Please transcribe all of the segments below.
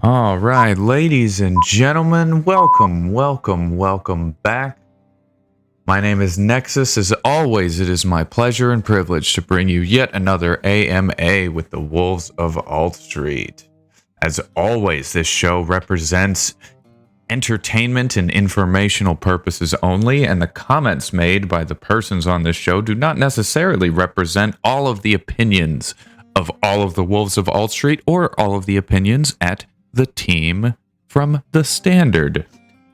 All right, ladies and gentlemen, welcome back. My name is Nexus. As always, it is my pleasure and privilege to bring you yet another AMA with the Wolves of Alt Street. As always, this show represents entertainment and informational purposes only, and the comments made by the persons on this show do not necessarily represent all of the opinions of all of the Wolves of Alt Street or all of the opinions at the team from the Standard.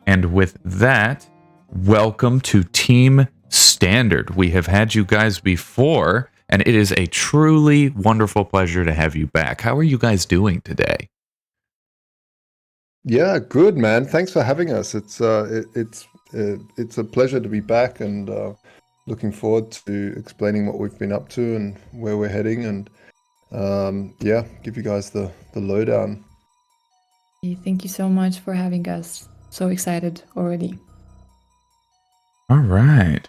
And with that, welcome to Team Standard. We have had you guys before, and it is a truly wonderful pleasure to have you back. How are you guys doing today? Yeah, good man. Thanks for having us. It's a pleasure to be back and looking forward to explaining what we've been up to and where we're heading and yeah, give you guys the lowdown. Thank you so much for having us. So excited already. All right.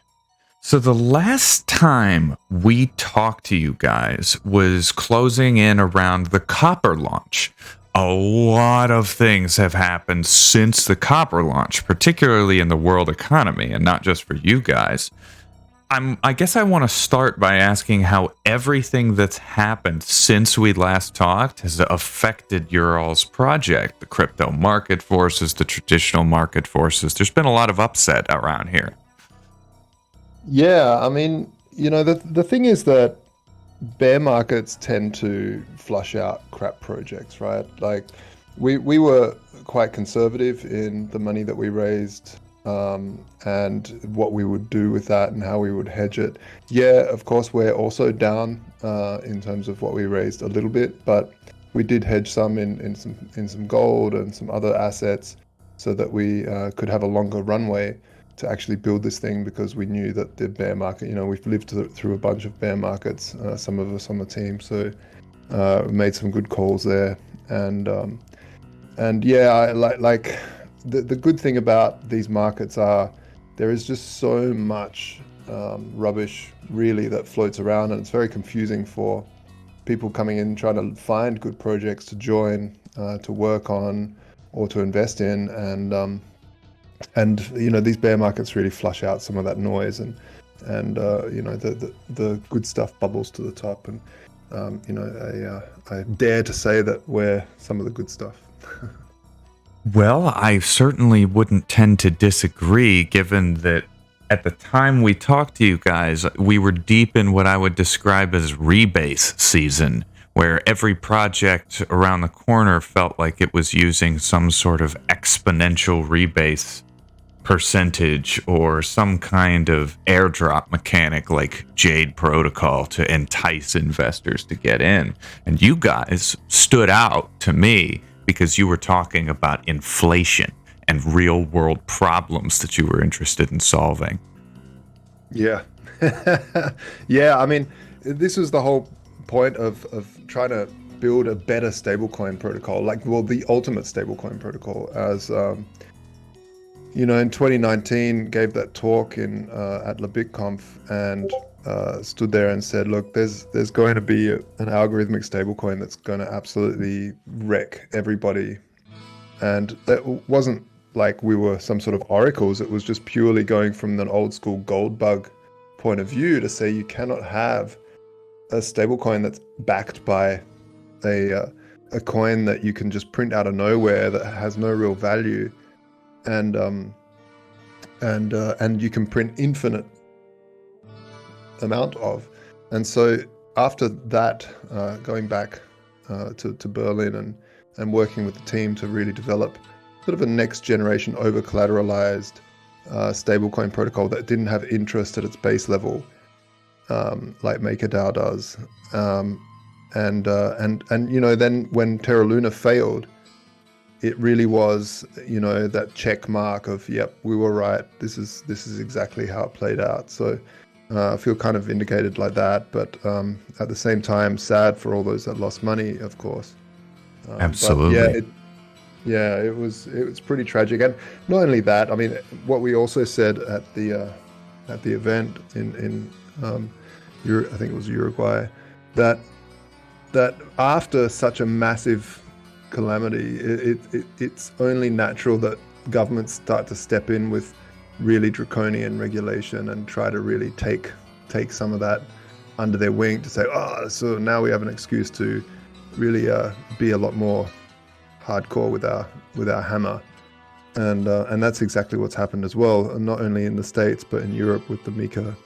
So the last time we talked to you guys was closing in around the Copper launch. A lot of things have happened since the Copper launch, particularly in the world economy, and not just for you guys. I guess I want to start by asking how everything that's happened since we last talked has affected your all's project, the crypto market forces, the traditional market forces. There's been a lot of upset around here. Yeah, I mean, the thing is that bear markets tend to flush out crap projects, right? Like we were quite conservative in the money that we raised, and what we would do with that and how we would hedge it. Yeah, of course, we're also down in terms of what we raised a little bit, but we did hedge some in some gold and some other assets so that we could have a longer runway to actually build this thing, because we knew that the bear market, we've lived through a bunch of bear markets, some of us on the team, so we made some good calls there. And yeah, like the good thing about these markets are there is just so much rubbish really that floats around, and it's very confusing for people coming in trying to find good projects to join, to work on or to invest in. And these bear markets really flush out some of that noise, and the good stuff bubbles to the top. And I dare to say that we're some of the good stuff. Well, I certainly wouldn't tend to disagree, given that at the time we talked to you guys, we were deep in what I would describe as rebase season, where every project around the corner felt like it was using some sort of exponential rebase percentage or some kind of airdrop mechanic like Jade Protocol to entice investors to get in. And you guys stood out to me because you were talking about inflation and real world problems that you were interested in solving. Yeah. Yeah, I mean, this was the whole point of trying to build a better stablecoin protocol, the ultimate stablecoin protocol. As in 2019, gave that talk in at LeBitConf and stood there and said, look, there's going to be an algorithmic stablecoin that's going to absolutely wreck everybody. And that wasn't like we were some sort of oracles. It was just purely going from an old school gold bug point of view to say you cannot have a stablecoin that's backed by a coin that you can just print out of nowhere that has no real value, and you can print infinite amount of. And so after that, going back to Berlin and working with the team to really develop sort of a next generation over collateralized stablecoin protocol that didn't have interest at its base level, like MakerDAO does. And then when Terra Luna failed, it really was, that check mark of, yep, we were right. This is exactly how it played out. So I feel kind of vindicated like that, but at the same time, sad for all those that lost money, of course. Absolutely. It was pretty tragic. And not only that, I mean, what we also said at the event in I think it was Uruguay, that after such a massive calamity. It's only natural that governments start to step in with really draconian regulation and try to really take some of that under their wing to say, oh, so now we have an excuse to really be a lot more hardcore with our hammer. And that's exactly what's happened as well, and not only in the States but in Europe with the Mika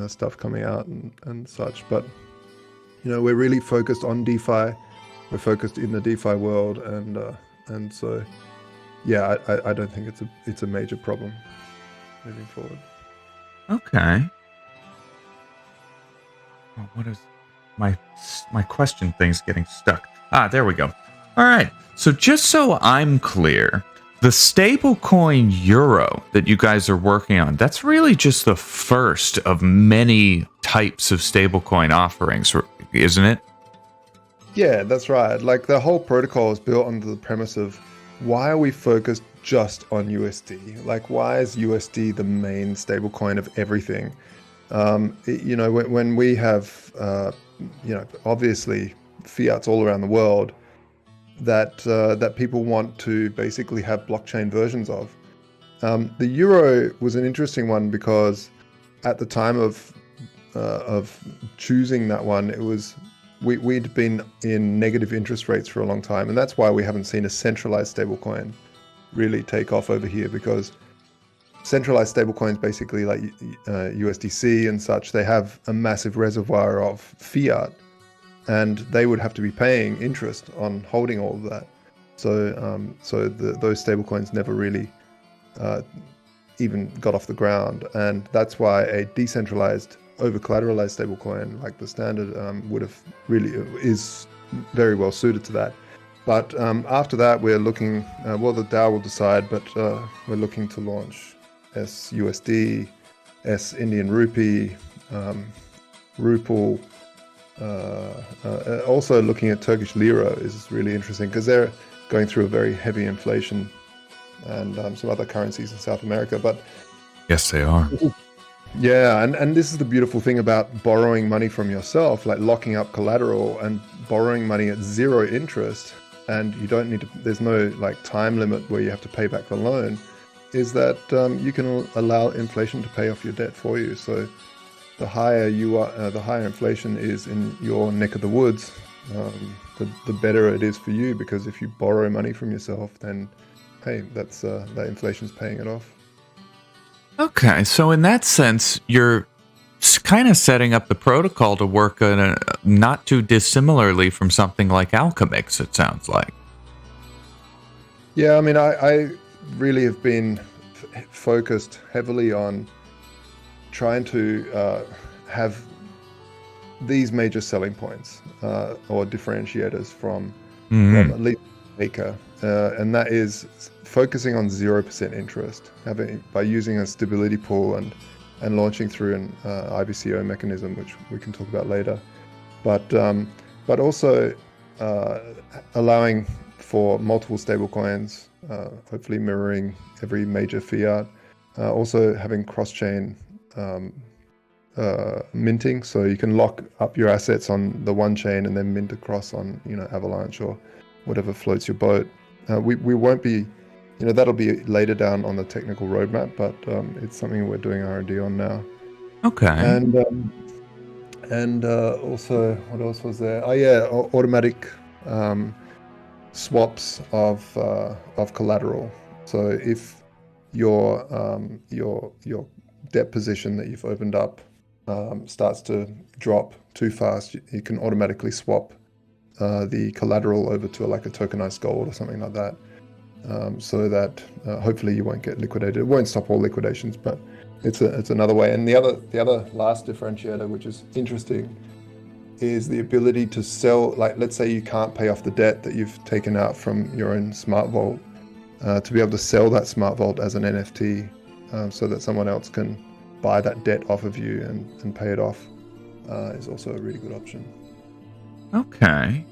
stuff coming out and such. But we're really focused on DeFi. We're focused in the DeFi world, and so yeah, I don't think it's a major problem moving forward. Okay. Oh, what is my question thing's getting stuck? There we go. All right. So just so I'm clear, the stablecoin euro that you guys are working on, that's really just the first of many types of stablecoin offerings, isn't it? Yeah, that's right. Like, the whole protocol is built on the premise of, why are we focused just on USD? Like, why is USD the main stablecoin of everything? When we have, obviously fiats all around the world that people want to basically have blockchain versions of. The euro was an interesting one because at the time of choosing that one, it was we'd been in negative interest rates for a long time, and that's why we haven't seen a centralized stablecoin really take off over here, because centralized stablecoins, basically like USDC and such, they have a massive reservoir of fiat, and they would have to be paying interest on holding all of that. So those stablecoins never really even got off the ground, and that's why a decentralized, over-collateralized stablecoin like the Standard is very well suited to that. But after that, we're looking, the DAO will decide, but we're looking to launch SUSD, S Indian Rupee, Rupal. Also looking at Turkish Lira is really interesting, because they're going through a very heavy inflation, and some other currencies in South America. But yes, they are. Yeah, and this is the beautiful thing about borrowing money from yourself, like locking up collateral and borrowing money at zero interest, and you don't need to, there's no like time limit where you have to pay back the loan, is that you can allow inflation to pay off your debt for you. So the higher you are, the higher inflation is in your neck of the woods, the better it is for you, because if you borrow money from yourself, then hey, that inflation's paying it off. Okay, so in that sense, you're kind of setting up the protocol to work not too dissimilarly from something like Alchemix, it sounds like. Yeah, I mean, I really have been focused heavily on trying to have these major selling points or differentiators from at least Maker, and that is focusing on 0% interest, by using a stability pool and launching through an IBCO mechanism, which we can talk about later, but also allowing for multiple stablecoins, hopefully mirroring every major fiat, also having cross-chain minting, so you can lock up your assets on the one chain and then mint across on Avalanche or whatever floats your boat. We won't be, that'll be later down on the technical roadmap, but it's something we're doing R&D on now. Okay. And also, what else was there? Oh yeah, automatic swaps of collateral. So if your debt position that you've opened up starts to drop too fast, you can automatically swap the collateral over to like a tokenized gold or something like that, so that hopefully you won't get liquidated. It won't stop all liquidations, but it's another way. And the other last differentiator, which is interesting, is the ability to sell. Like, let's say you can't pay off the debt that you've taken out from your own smart vault, to be able to sell that smart vault as an NFT, so that someone else can buy that debt off of you and pay it off, is also a really good option. Okay.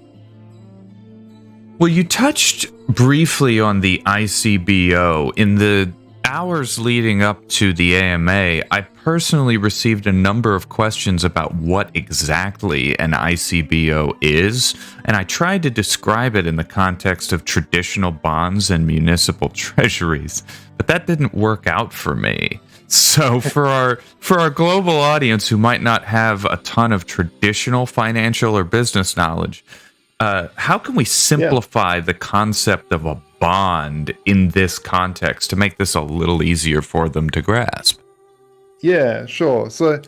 Well, you touched briefly on the ICBO. In the hours leading up to the AMA, I personally received a number of questions about what exactly an ICBO is, and I tried to describe it in the context of traditional bonds and municipal treasuries, but that didn't work out for me. So for our global audience who might not have a ton of traditional financial or business knowledge, how can we simplify the concept of a bond in this context to make this a little easier for them to grasp? Yeah, sure. So,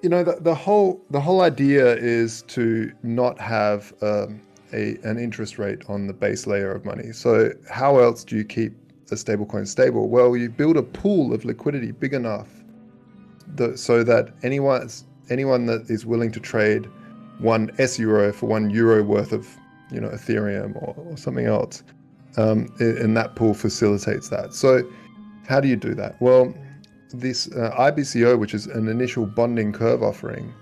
the whole idea is to not have an interest rate on the base layer of money. So how else do you keep a stablecoin stable? Well, you build a pool of liquidity big enough so that anyone that is willing to trade one S-euro for 1 euro worth of Ethereum or something else, and that pool facilitates that. So how do you do that? Well, this IBCO, which is an initial bonding curve offering,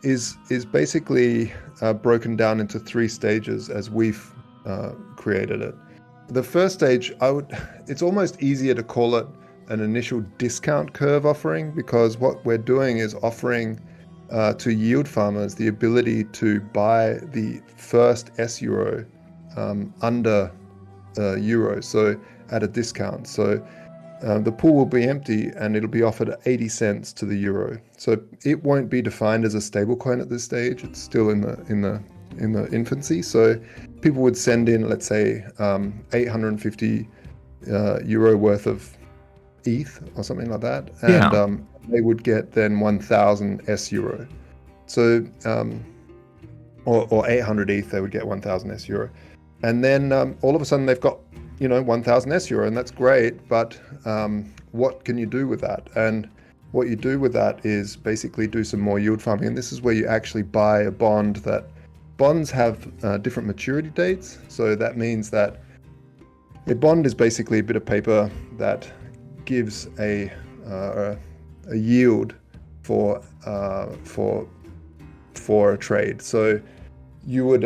is basically broken down into 3 stages as we've created it. The first stage, it's almost easier to call it an initial discount curve offering, because what we're doing is offering to yield farmers the ability to buy the first S-euro under euro, so at a discount. So the pool will be empty and it'll be offered at 80 cents to the euro. So it won't be defined as a stablecoin at this stage. It's still in the infancy. So people would send in, let's say, 850 euro worth of ETH or something like that, and they would get then 1,000 S-euro. So or 800 ETH, they would get 1,000 S-euro, and then all of a sudden they've got 1,000 S-euro, and that's great. But what can you do with that? And what you do with that is basically do some more yield farming, and this is where you actually buy a bond. That bonds have different maturity dates, so that means that a bond is basically a bit of paper that gives a yield for a trade. So you would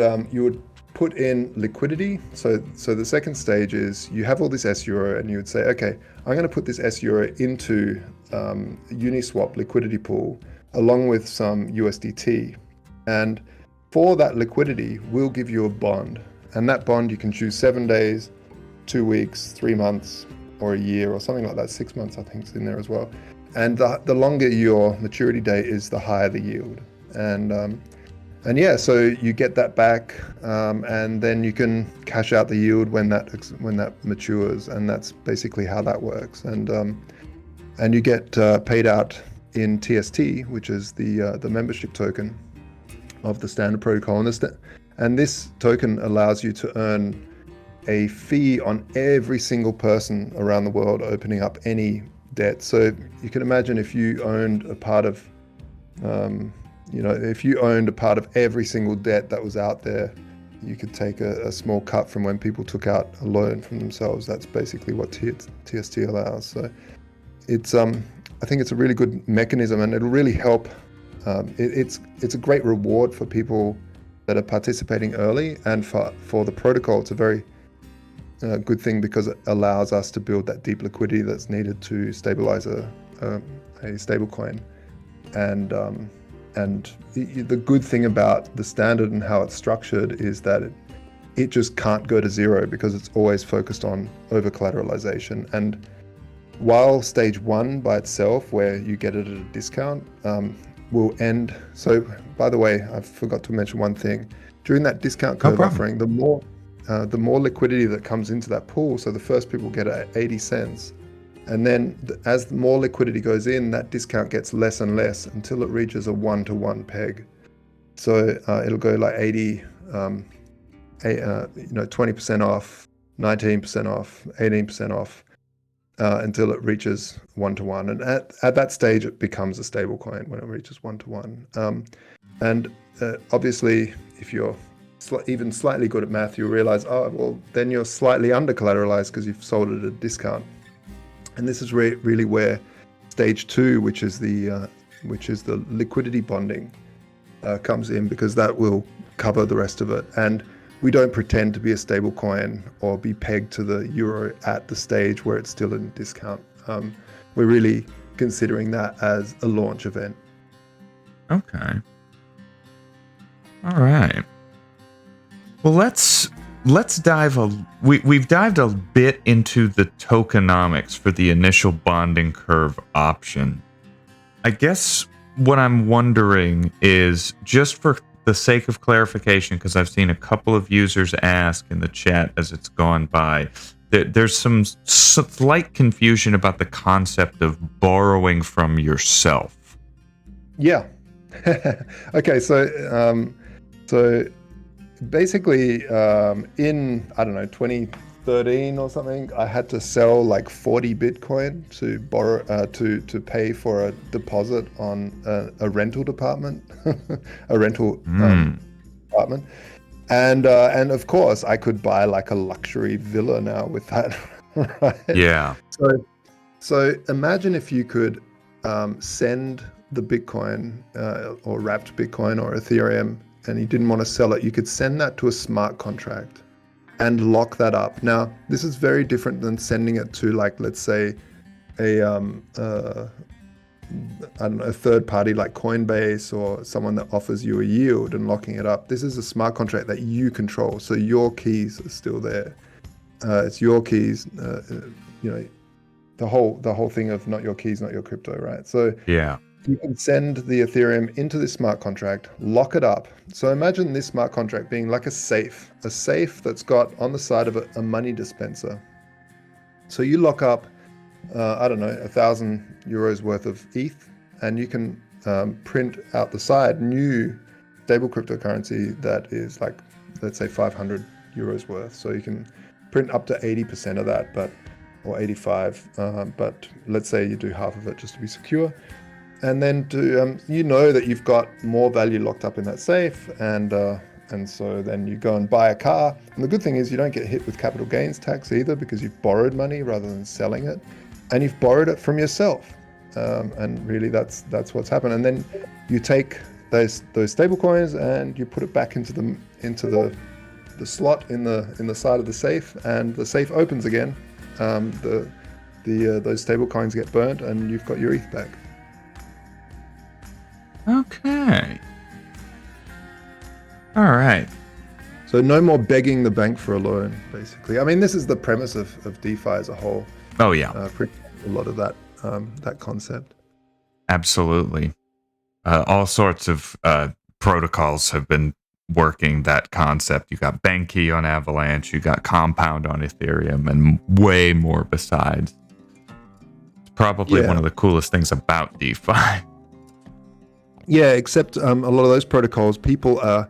put in liquidity. So the second stage is you have all this S-euro, and you would say, okay, I'm going to put this S-euro into Uniswap liquidity pool along with some USDT, and for that liquidity, we'll give you a bond, and that bond you can choose 7 days, 2 weeks, 3 months, or a year, or something like that. 6 months, I think, is in there as well. And the longer your maturity date is, the higher the yield. And yeah, so you get that back, and then you can cash out the yield when that matures, and that's basically how that works. And you get paid out in TST, which is the membership token of the standard protocol. And this token allows you to earn a fee on every single person around the world opening up any debt. So you can imagine if you owned a part of, if you owned a part of every single debt that was out there, you could take a small cut from when people took out a loan from themselves. That's basically what TST allows. So it's, I think it's a really good mechanism, and it'll really help. It's a great reward for people that are participating early, and for the protocol, it's a very good thing because it allows us to build that deep liquidity that's needed to stabilize a stable coin. And the good thing about the standard and how it's structured is that it just can't go to zero because it's always focused on over collateralization. And while stage 1 by itself, where you get it at a discount, will end. So by the way, I forgot to mention one thing. During that discount curve offering, the more liquidity that comes into that pool, so the first people get it at 80 cents. And then as more liquidity goes in, that discount gets less and less until it reaches a 1-to-1 peg. So it'll go like 80, 20% off, 19% off, 18% off, until it reaches 1-to-1. And at that stage, it becomes a stable coin when it reaches 1-to-1. And obviously, if you're even slightly good at math, you realize, then you're slightly under collateralized because you've sold it at a discount. And this is really where stage 2, which is the liquidity bonding, comes in, because that will cover the rest of it. And we don't pretend to be a stable coin or be pegged to the euro at the stage where it's still in discount. We're really considering that as a launch event. Okay. All right. Well, let's dive we've dived a bit into the tokenomics for the initial bonding curve option. I guess what I'm wondering is, just for the sake of clarification, because I've seen a couple of users ask in the chat as it's gone by, there's some slight confusion about the concept of borrowing from yourself. Yeah. Okay. So basically, in, I don't know, 2013 or something, I had to sell like 40 Bitcoin to borrow to pay for a deposit on a rental department, a rental apartment, and of course I could buy like a luxury villa now with that, right? Yeah. So imagine if you could send the Bitcoin or wrapped Bitcoin or Ethereum, and you didn't want to sell it, you could send that to a smart contract and lock that up. Now, this is very different than sending it to, like, let's say I don't know, a third party like Coinbase or someone that offers you a yield and locking it up. This is a smart contract that you control, so your keys are still there. It's your keys, you know, the whole thing of not your keys, not your crypto, right? So Yeah. you can send the Ethereum into this smart contract, lock it up. So imagine this smart contract being like a safe that's got on the side of it a money dispenser. So you lock up, I don't know, 1,000 euros worth of ETH, and you can print out the side new stable cryptocurrency that is like, let's say 500 euros worth. So you can print up to 80% of that, or 85, but let's say you do half of it just to be secure. And then you know that you've got more value locked up in that safe, and so then you go and buy a car. And the good thing is you don't get hit with capital gains tax either, because you've borrowed money rather than selling it, and you've borrowed it from yourself. And really, that's what's happened. And then you take those stable coins and you put it back into the slot in the side of the safe, and the safe opens again. Those stable coins get burnt, and you've got your ETH back. Okay. All right. So no more begging the bank for a loan, basically. I mean, this is the premise of DeFi as a whole. Oh, yeah. A lot of that concept. Absolutely. All sorts of protocols have been working that concept. You got Banky on Avalanche, you got Compound on Ethereum, and way more besides. It's probably one of the coolest things about DeFi. Yeah, except a lot of those protocols, people are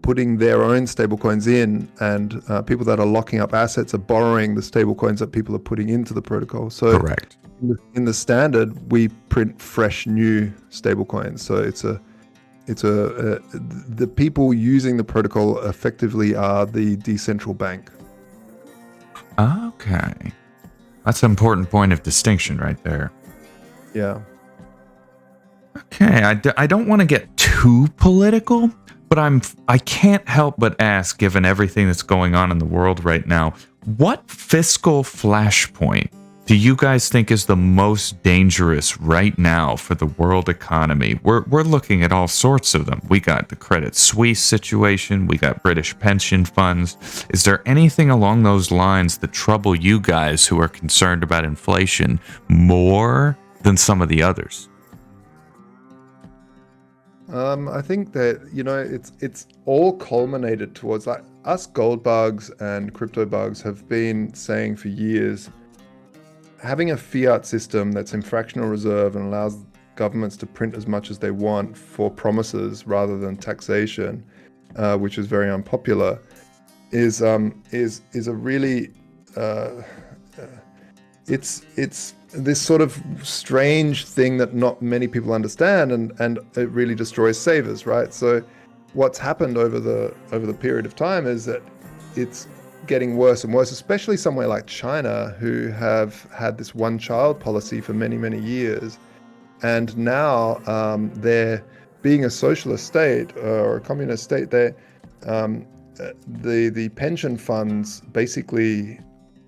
putting their own stablecoins in, and people that are locking up assets are borrowing the stablecoins that people are putting into the protocol. So correct. In the standard, we print fresh new stablecoins. So the people using the protocol effectively are the decentral bank. Okay. That's an important point of distinction right there. Yeah. Okay, I don't want to get too political, but I can't help but ask, given everything that's going on in the world right now, what fiscal flashpoint do you guys think is the most dangerous right now for the world economy? We're looking at all sorts of them. We got the Credit Suisse situation, we got British pension funds. Is there anything along those lines that trouble you guys who are concerned about inflation more than some of the others? I think that, it's all culminated towards, like, us gold bugs and crypto bugs have been saying for years, having a fiat system that's in fractional reserve and allows governments to print as much as they want for promises rather than taxation, which is very unpopular, is a really it's this sort of strange thing that not many people understand, and it really destroys savers, right? So what's happened over the period of time is that it's getting worse and worse, especially somewhere like China, who have had this one-child policy for many, many years. And now they're being a socialist state or a communist state. the pension funds basically,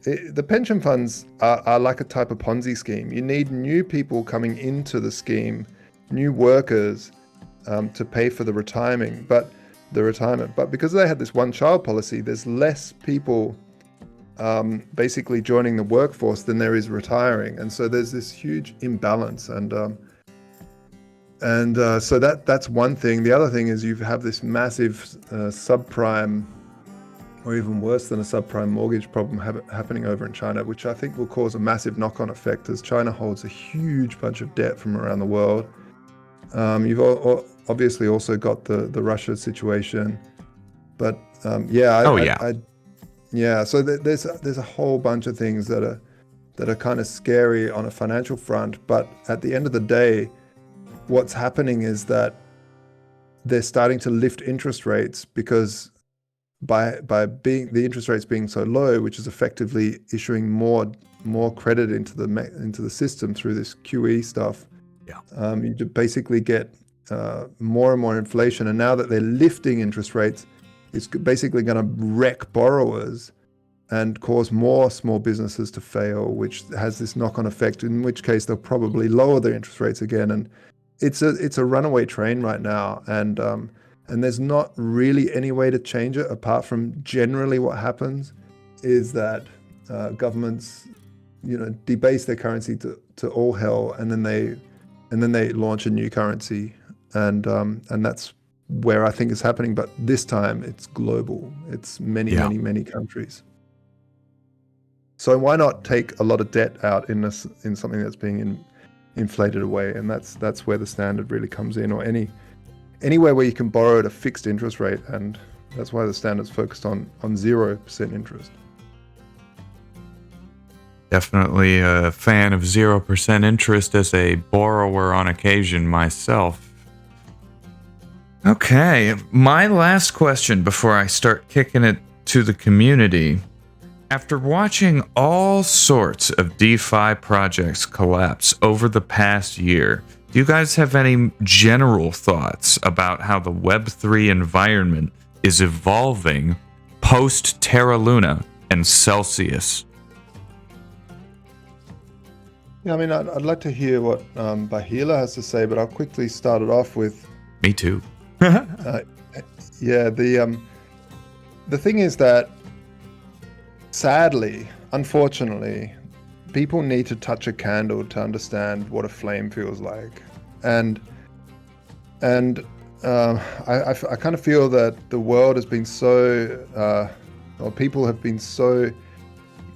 the pension funds are like a type of Ponzi scheme. You need new people coming into the scheme, new workers, to pay for the retirement. But because they had this one-child policy, there's less people basically joining the workforce than there is retiring, and so there's this huge imbalance. So that's one thing. The other thing is you have this massive subprime, or even worse than a subprime mortgage problem happening over in China, which I think will cause a massive knock-on effect as China holds a huge bunch of debt from around the world. You've obviously also got the Russia situation, but so there's a whole bunch of things that are kind of scary on a financial front. But at the end of the day, what's happening is that they're starting to lift interest rates because by being the interest rates being so low, which is effectively issuing more credit into the system through this QE stuff. Yeah. You basically get more and more inflation, and now that they're lifting interest rates, it's basically going to wreck borrowers and cause more small businesses to fail, which has this knock-on effect. In which case, they'll probably lower their interest rates again, and it's a runaway train right now. And there's not really any way to change it apart from generally what happens is that governments, debase their currency to all hell, and then they launch a new currency, and that's where I think it's happening. But this time it's global. It's many countries. So why not take a lot of debt out in something that's being inflated away? And that's where the standard really comes in, or anywhere where you can borrow at a fixed interest rate, and that's why the standard's focused on 0% interest. Definitely a fan of 0% interest as a borrower on occasion myself. Okay, my last question before I start kicking it to the community. After watching all sorts of DeFi projects collapse over the past year, do you guys have any general thoughts about how the Web3 environment is evolving post Terra Luna and Celsius? Yeah, I mean, I'd like to hear what Bahila has to say, but I'll quickly start it off with. Me too. Yeah, the thing is that, sadly, unfortunately, people need to touch a candle to understand what a flame feels like, and I kind of feel that the world has been so, or people have been so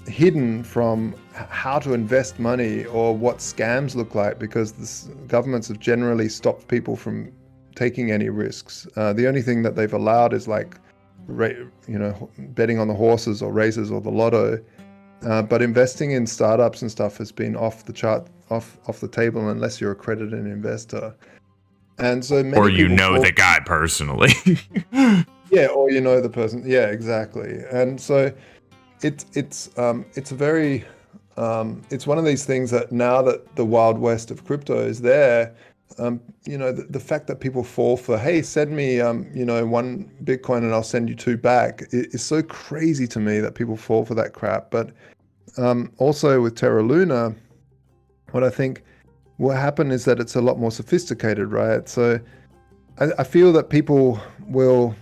hidden from how to invest money or what scams look like, because the governments have generally stopped people from taking any risks. The only thing that they've allowed is like, betting on the horses or races or the lotto. But investing in startups and stuff has been off the chart, off the table, unless you're a accredited investor. And so many or the guy personally. Yeah, or the person. Yeah, exactly. And so it's a very it's one of these things that now that the Wild West of crypto is there, the fact that people fall for, hey, send me, 1 Bitcoin and I'll send you 2 back, is so crazy to me that people fall for that crap. But also with Terra Luna, what I think will happen is that it's a lot more sophisticated, right? So I feel that people will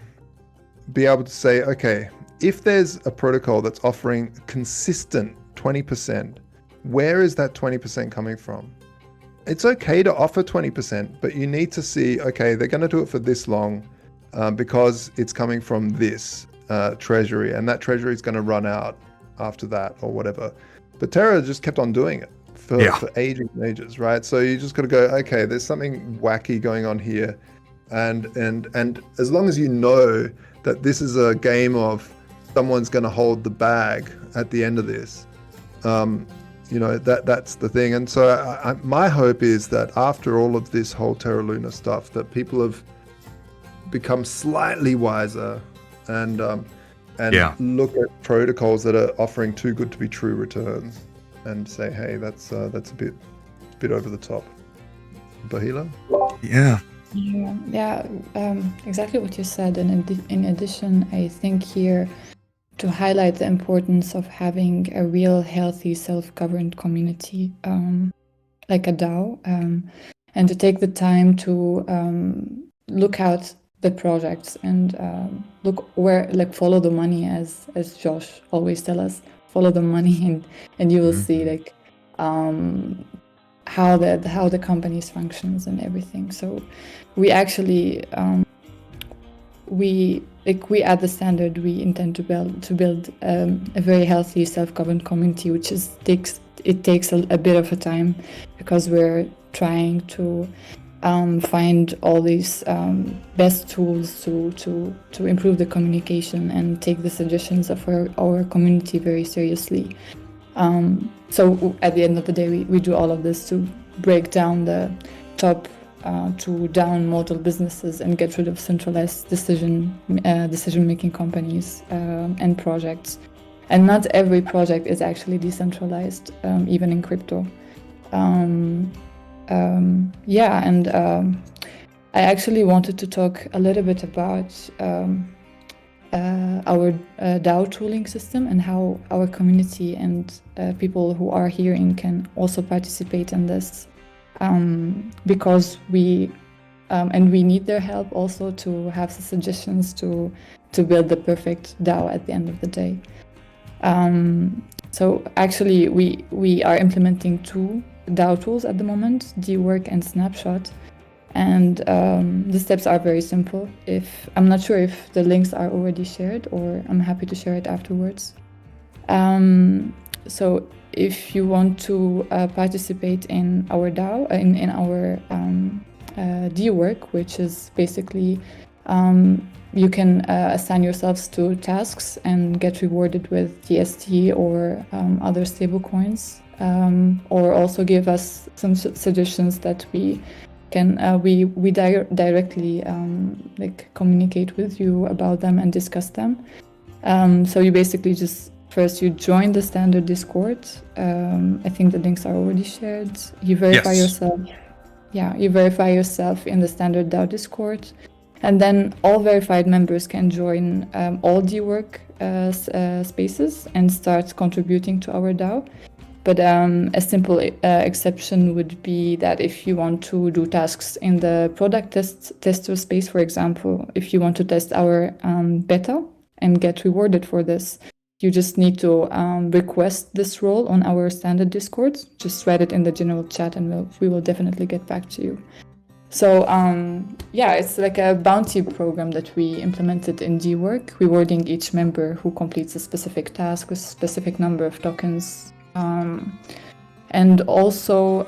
be able to say, okay, if there's a protocol that's offering consistent 20%, where is that 20% coming from? It's okay to offer 20%, but you need to see, okay, they're going to do it for this long because it's coming from this treasury, and that treasury is going to run out after that or whatever. But Terra just kept on doing it for ages and ages, right? So you just got to go, okay, there's something wacky going on here. And as long as you know that this is a game of someone's going to hold the bag at the end of this, that's the thing. And so my hope is that after all of this whole Terra Luna stuff, that people have become slightly wiser and look at protocols that are offering too good to be true returns and say, hey, that's a bit over the top. Bahila? Yeah. Exactly what you said. And in addition, I think here to highlight the importance of having a real healthy self-governed community, like a DAO, and to take the time to look out the projects and look where, like, follow the money, as Josh always tell us, follow the money, and you will see like how the companies functions and everything. So we actually we at the Standard, we intend to build a very healthy self-governed community, which takes a bit of a time, because we're trying to find all these best tools to improve the communication and take the suggestions of our community very seriously. So at the end of the day, we do all of this to break down the top to down model businesses and get rid of centralized decision-making companies and projects. And not every project is actually decentralized, even in crypto. I actually wanted to talk a little bit about our DAO tooling system and how our community and people who are hearing can also participate in this, because we need their help also to have the suggestions to build the perfect DAO at the end of the day. So actually we are implementing 2 DAO tools at the moment, Dwork and Snapshot. And the steps are very simple. I'm not sure if the links are already shared, or I'm happy to share it afterwards. So if you want to participate in our DAO, in our Dwork, which is basically you can assign yourselves to tasks and get rewarded with TST or other stablecoins, or also give us some suggestions that we can directly like communicate with you about them and discuss them. So you basically just first you join the Standard Discord. I think the links are already shared. You verify yourself. Yeah, you verify yourself in the Standard DAO Discord, and then all verified members can join all Dwork spaces and start contributing to our DAO. But a simple exception would be that if you want to do tasks in the product tester space, for example, if you want to test our beta and get rewarded for this, you just need to request this role on our Standard Discord. Just write it in the general chat and we will definitely get back to you. So it's like a bounty program that we implemented in Dwork, rewarding each member who completes a specific task with a specific number of tokens. And also,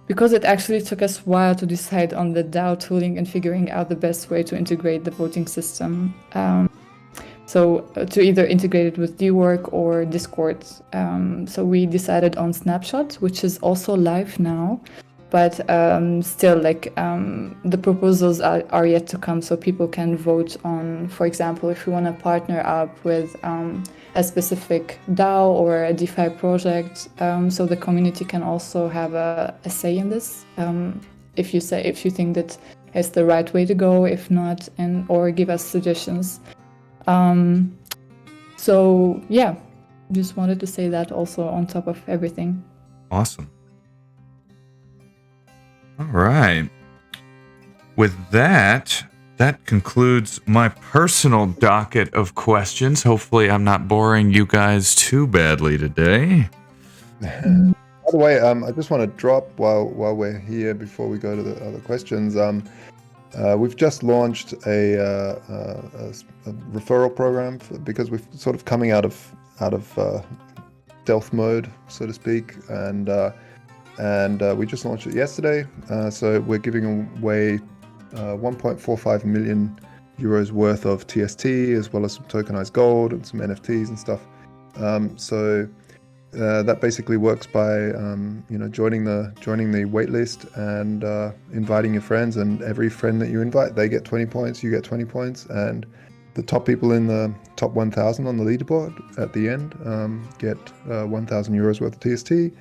because it actually took us a while to decide on the DAO tooling and figuring out the best way to integrate the voting system. So to either integrate it with Dwork or Discord. So we decided on Snapshot, which is also live now. But still, like, the proposals are yet to come, so people can vote on, for example, if you want to partner up with a specific DAO or a DeFi project, so the community can also have a say in this. If you think that it's the right way to go, if not, or give us suggestions. So yeah, just wanted to say that also on top of everything. Awesome. All right. With that concludes my personal docket of questions. Hopefully I'm not boring you guys too badly today. By the way, I just want to drop while we're here before we go to the other questions. We've just launched a referral program because we're sort of coming out of stealth mode, so to speak, and we just launched it yesterday. So we're giving away 1.45 million euros worth of TST, as well as some tokenized gold and some NFTs and stuff. So that basically works by joining the waitlist and inviting your friends, and every friend that you invite, they get 20 points, you get 20 points, and the top people in the top 1,000 on the leaderboard at the end get 1,000 euros worth of TST.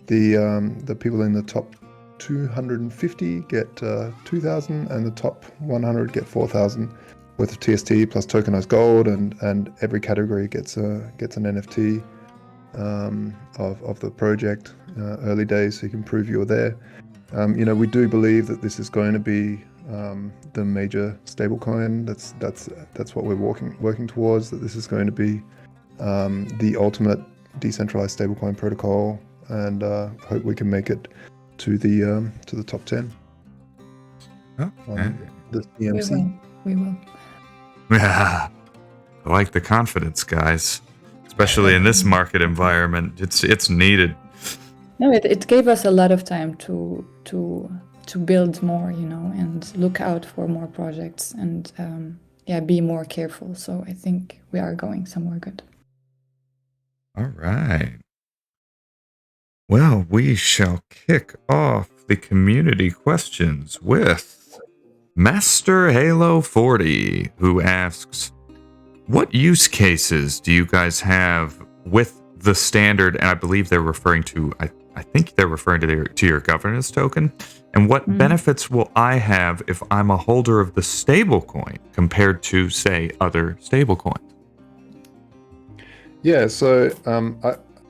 The people in the top 250 get 2,000, and the top 100 get 4,000 worth of TST plus tokenized gold, and every category gets an NFT of the project. Early days, so you can prove you're there. We do believe that this is going to be the major stablecoin. That's what we're working towards. That this is going to be the ultimate decentralized stablecoin protocol, and hope we can make it to the top 10. Okay. The CMC. We will. Yeah, I like the confidence, guys. Especially in this market environment, it's needed. No, it gave us a lot of time to build more, and look out for more projects, and be more careful. So I think we are going somewhere good. All right. Well, we shall kick off the community questions with Master Halo 40, who asks, what use cases do you guys have with the standard? And I believe they're referring to, I think they're referring to your governance token. And what benefits will I have if I'm a holder of the stablecoin compared to, say, other stablecoins? Yeah, so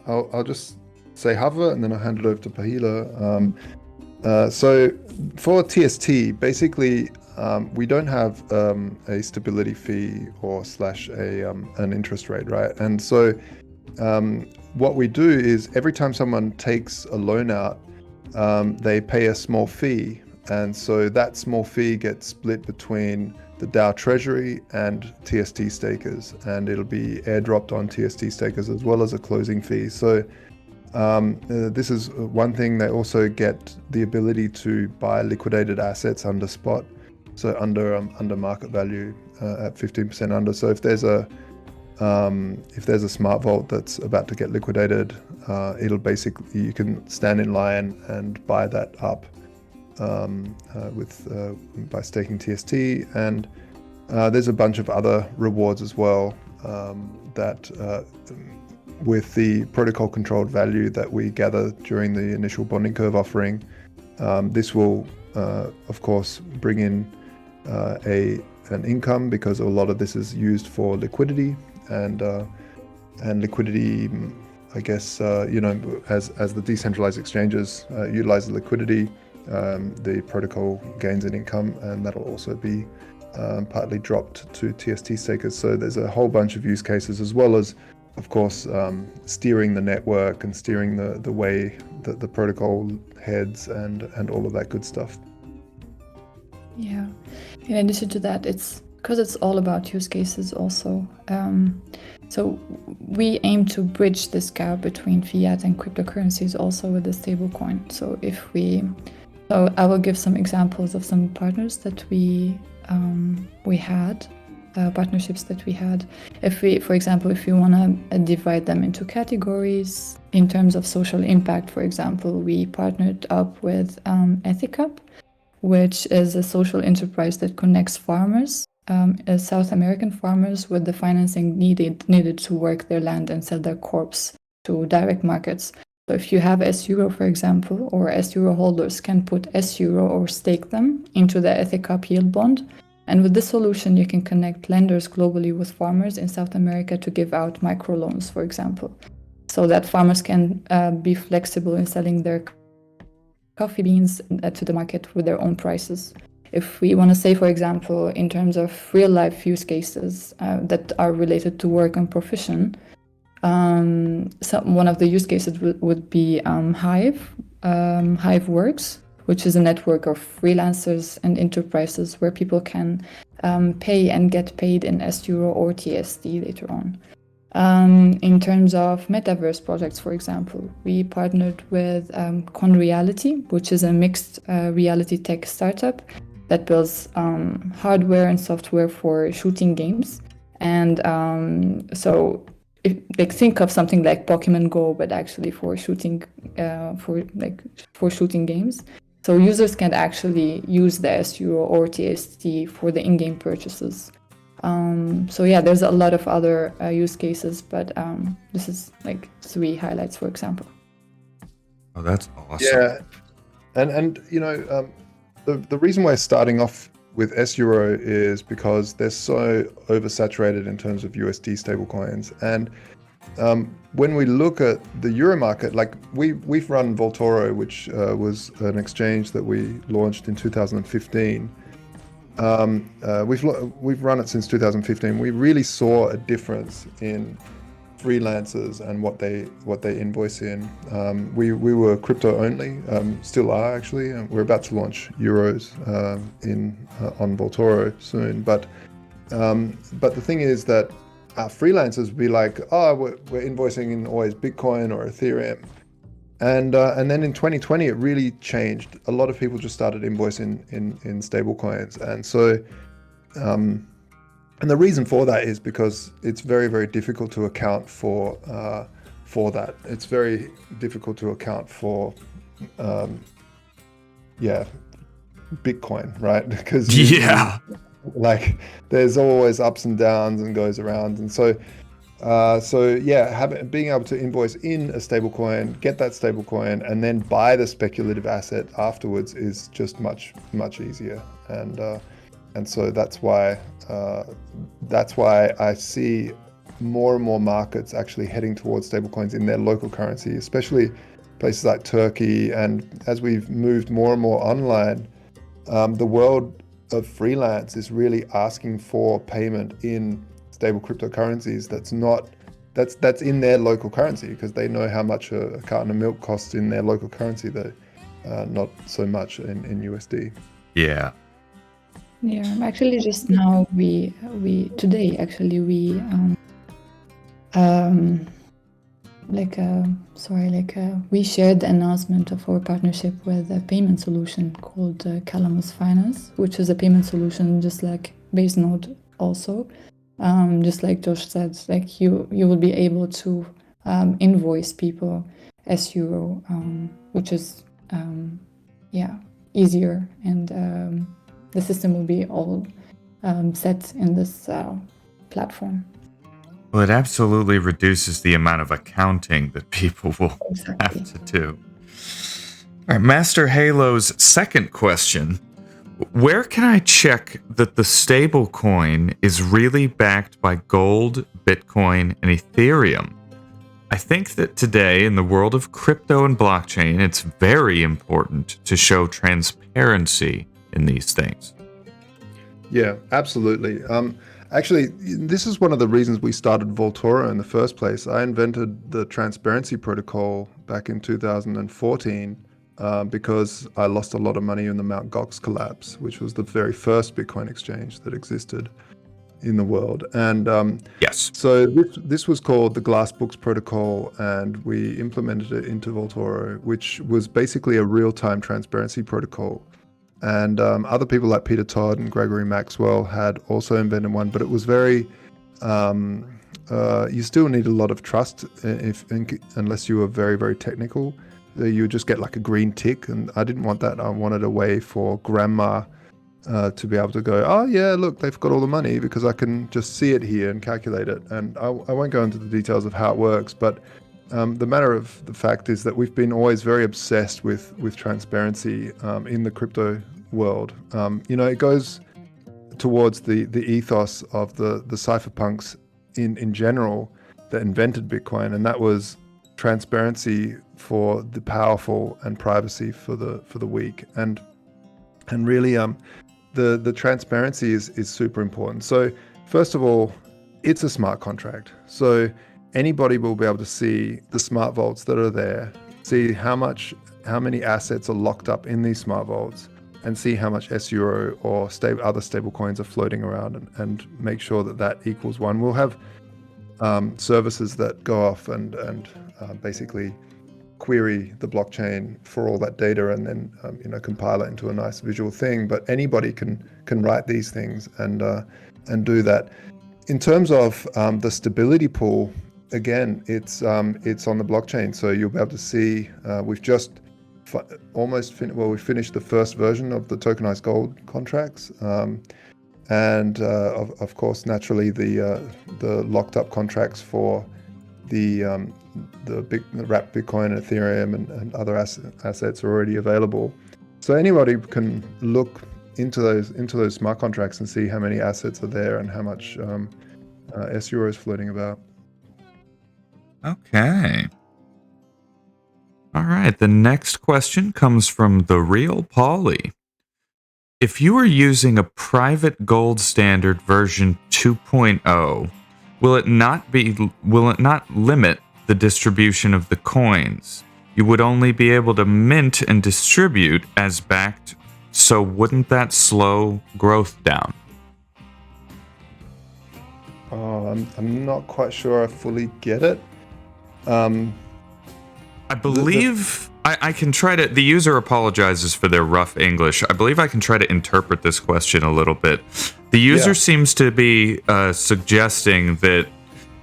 I'll just say Hava, and then I'll hand it over to Pahila. So for TST, basically, we don't have a stability fee or an interest rate, right? And so what we do is every time someone takes a loan out, they pay a small fee, and so that small fee gets split between the DAO treasury and TST stakers, and it'll be airdropped on TST stakers as well as a closing fee. So this is one thing. They also get the ability to buy liquidated assets under spot, so under market value at 15% under. So if there's a smart vault that's about to get liquidated, it'll basically, you can stand in line and buy that up by staking TST. And there's a bunch of other rewards as well that with the protocol controlled value that we gather during the initial bonding curve offering, this will of course bring in an income, because a lot of this is used for liquidity, and liquidity, I guess, as the decentralized exchanges utilize the liquidity, the protocol gains an income, and that'll also be partly dropped to TST stakers. So there's a whole bunch of use cases, as well as, of course, steering the network and steering the way that the protocol heads, and all of that good stuff. Yeah. In addition to that, it's because it's all about use cases also. So we aim to bridge this gap between fiat and cryptocurrencies also with the stablecoin. So I will give some examples of some partners that we had, partnerships that we had. For example, if you want to divide them into categories in terms of social impact, for example, we partnered up with Ethicup, which is a social enterprise that connects farmers, South American farmers, with the financing needed to work their land and sell their crops to direct markets. So if you have S-Euro, for example, or S-Euro holders can put S-Euro or stake them into the Ethicup yield bond. And with this solution, you can connect lenders globally with farmers in South America to give out microloans, for example, so that farmers can be flexible in selling their coffee beans to the market with their own prices. If we want to say, for example, in terms of real life use cases that are related to work and profession, one of the use cases would be Hive. Hive Works, which is a network of freelancers and enterprises where people can pay and get paid in S-Euro or TST later on. In terms of metaverse projects, for example, we partnered with Conreality, which is a mixed reality tech startup that builds hardware and software for shooting games. And so think of something like Pokemon Go, but actually for shooting shooting games. So users can actually use the S-Euro or TST for the in-game purchases. So yeah, there's a lot of other use cases, but this is like 3 highlights, for example. Oh, that's awesome. Yeah, And the reason we're starting off with S Euro is because they're so oversaturated in terms of USD stablecoins. And when we look at the Euro market, like we've run Voltoro, which was an exchange that we launched in 2015. We've run it since 2015. We really saw a difference in freelancers and what they invoice in. We were crypto only, still are actually. We're about to launch euros on Voltoro soon. But the thing is that our freelancers would be like, oh, we're invoicing in always Bitcoin or Ethereum. And then in 2020, it really changed. A lot of people just started invoicing in stable coins. And so, and the reason for that is because it's very, very difficult to account for that. It's very difficult to account for, Bitcoin, right? Because like there's always ups and downs and goes around. And so, being able to invoice in a stable coin, get that stable coin, and then buy the speculative asset afterwards is just much, much easier. And so that's why I see more and more markets actually heading towards stablecoins in their local currency, especially places like Turkey. And as we've moved more and more online, the world of freelance is really asking for payment in stable cryptocurrencies that's in their local currency, because they know how much a carton of milk costs in their local currency, though not so much in USD. Yeah. Yeah, actually, just now we shared the announcement of our partnership with a payment solution called Calamus Finance, which is a payment solution just like Basenode also. Just like Josh said, like you will be able to invoice people as euro, which is easier, and the system will be all set in this platform. Well, it absolutely reduces the amount of accounting that people will have to do. All right, Master Halo's second question. Where can I check that the stablecoin is really backed by gold, Bitcoin, and Ethereum? I think that today, in the world of crypto and blockchain, it's very important to show transparency in these things. Yeah, absolutely. Actually, this is one of the reasons we started Voltoro in the first place. I invented the transparency protocol back in 2014 because I lost a lot of money in the Mt. Gox collapse, which was the very first Bitcoin exchange that existed in the world. And yes, so this was called the Glassbooks protocol, and we implemented it into Voltoro, which was basically a real-time transparency protocol. And other people like Peter Todd and Gregory Maxwell had also invented one, but it was very, you still need a lot of trust unless you were very, very technical. You would just get like a green tick, and I didn't want that. I wanted a way for grandma to be able to go, oh yeah, look, they've got all the money, because I can just see it here and calculate it. And I won't go into the details of how it works, but the matter of the fact is that we've been always very obsessed with transparency in the crypto world. It goes towards the ethos of the cypherpunks in general that invented Bitcoin, and that was transparency for the powerful and privacy for the weak. And really, the transparency is super important. So first of all, it's a smart contract. So anybody will be able to see the smart vaults that are there, see how many assets are locked up in these smart vaults, and see how much S-Euro or other stable coins are floating around, and make sure that equals one. We'll have services that go off and basically query the blockchain for all that data, and then compile it into a nice visual thing. But anybody can write these things and do that. In terms of the stability pool, again, it's on the blockchain, so you'll be able to see. We've just we finished the first version of the tokenized gold contracts, and of course, naturally, the locked up contracts for the wrapped Bitcoin, Ethereum, and other assets are already available. So anybody can look into those smart contracts and see how many assets are there and how much S-Euro is floating about. Okay. All right. The next question comes from The Real Pauly. If you are using a private gold standard version 2.0, will it not limit the distribution of the coins? You would only be able to mint and distribute as backed, so wouldn't that slow growth down? Oh, I'm not quite sure I fully get it. I believe I can try to. The user apologizes for their rough English. I believe I can try to interpret this question a little bit. The user seems to be suggesting that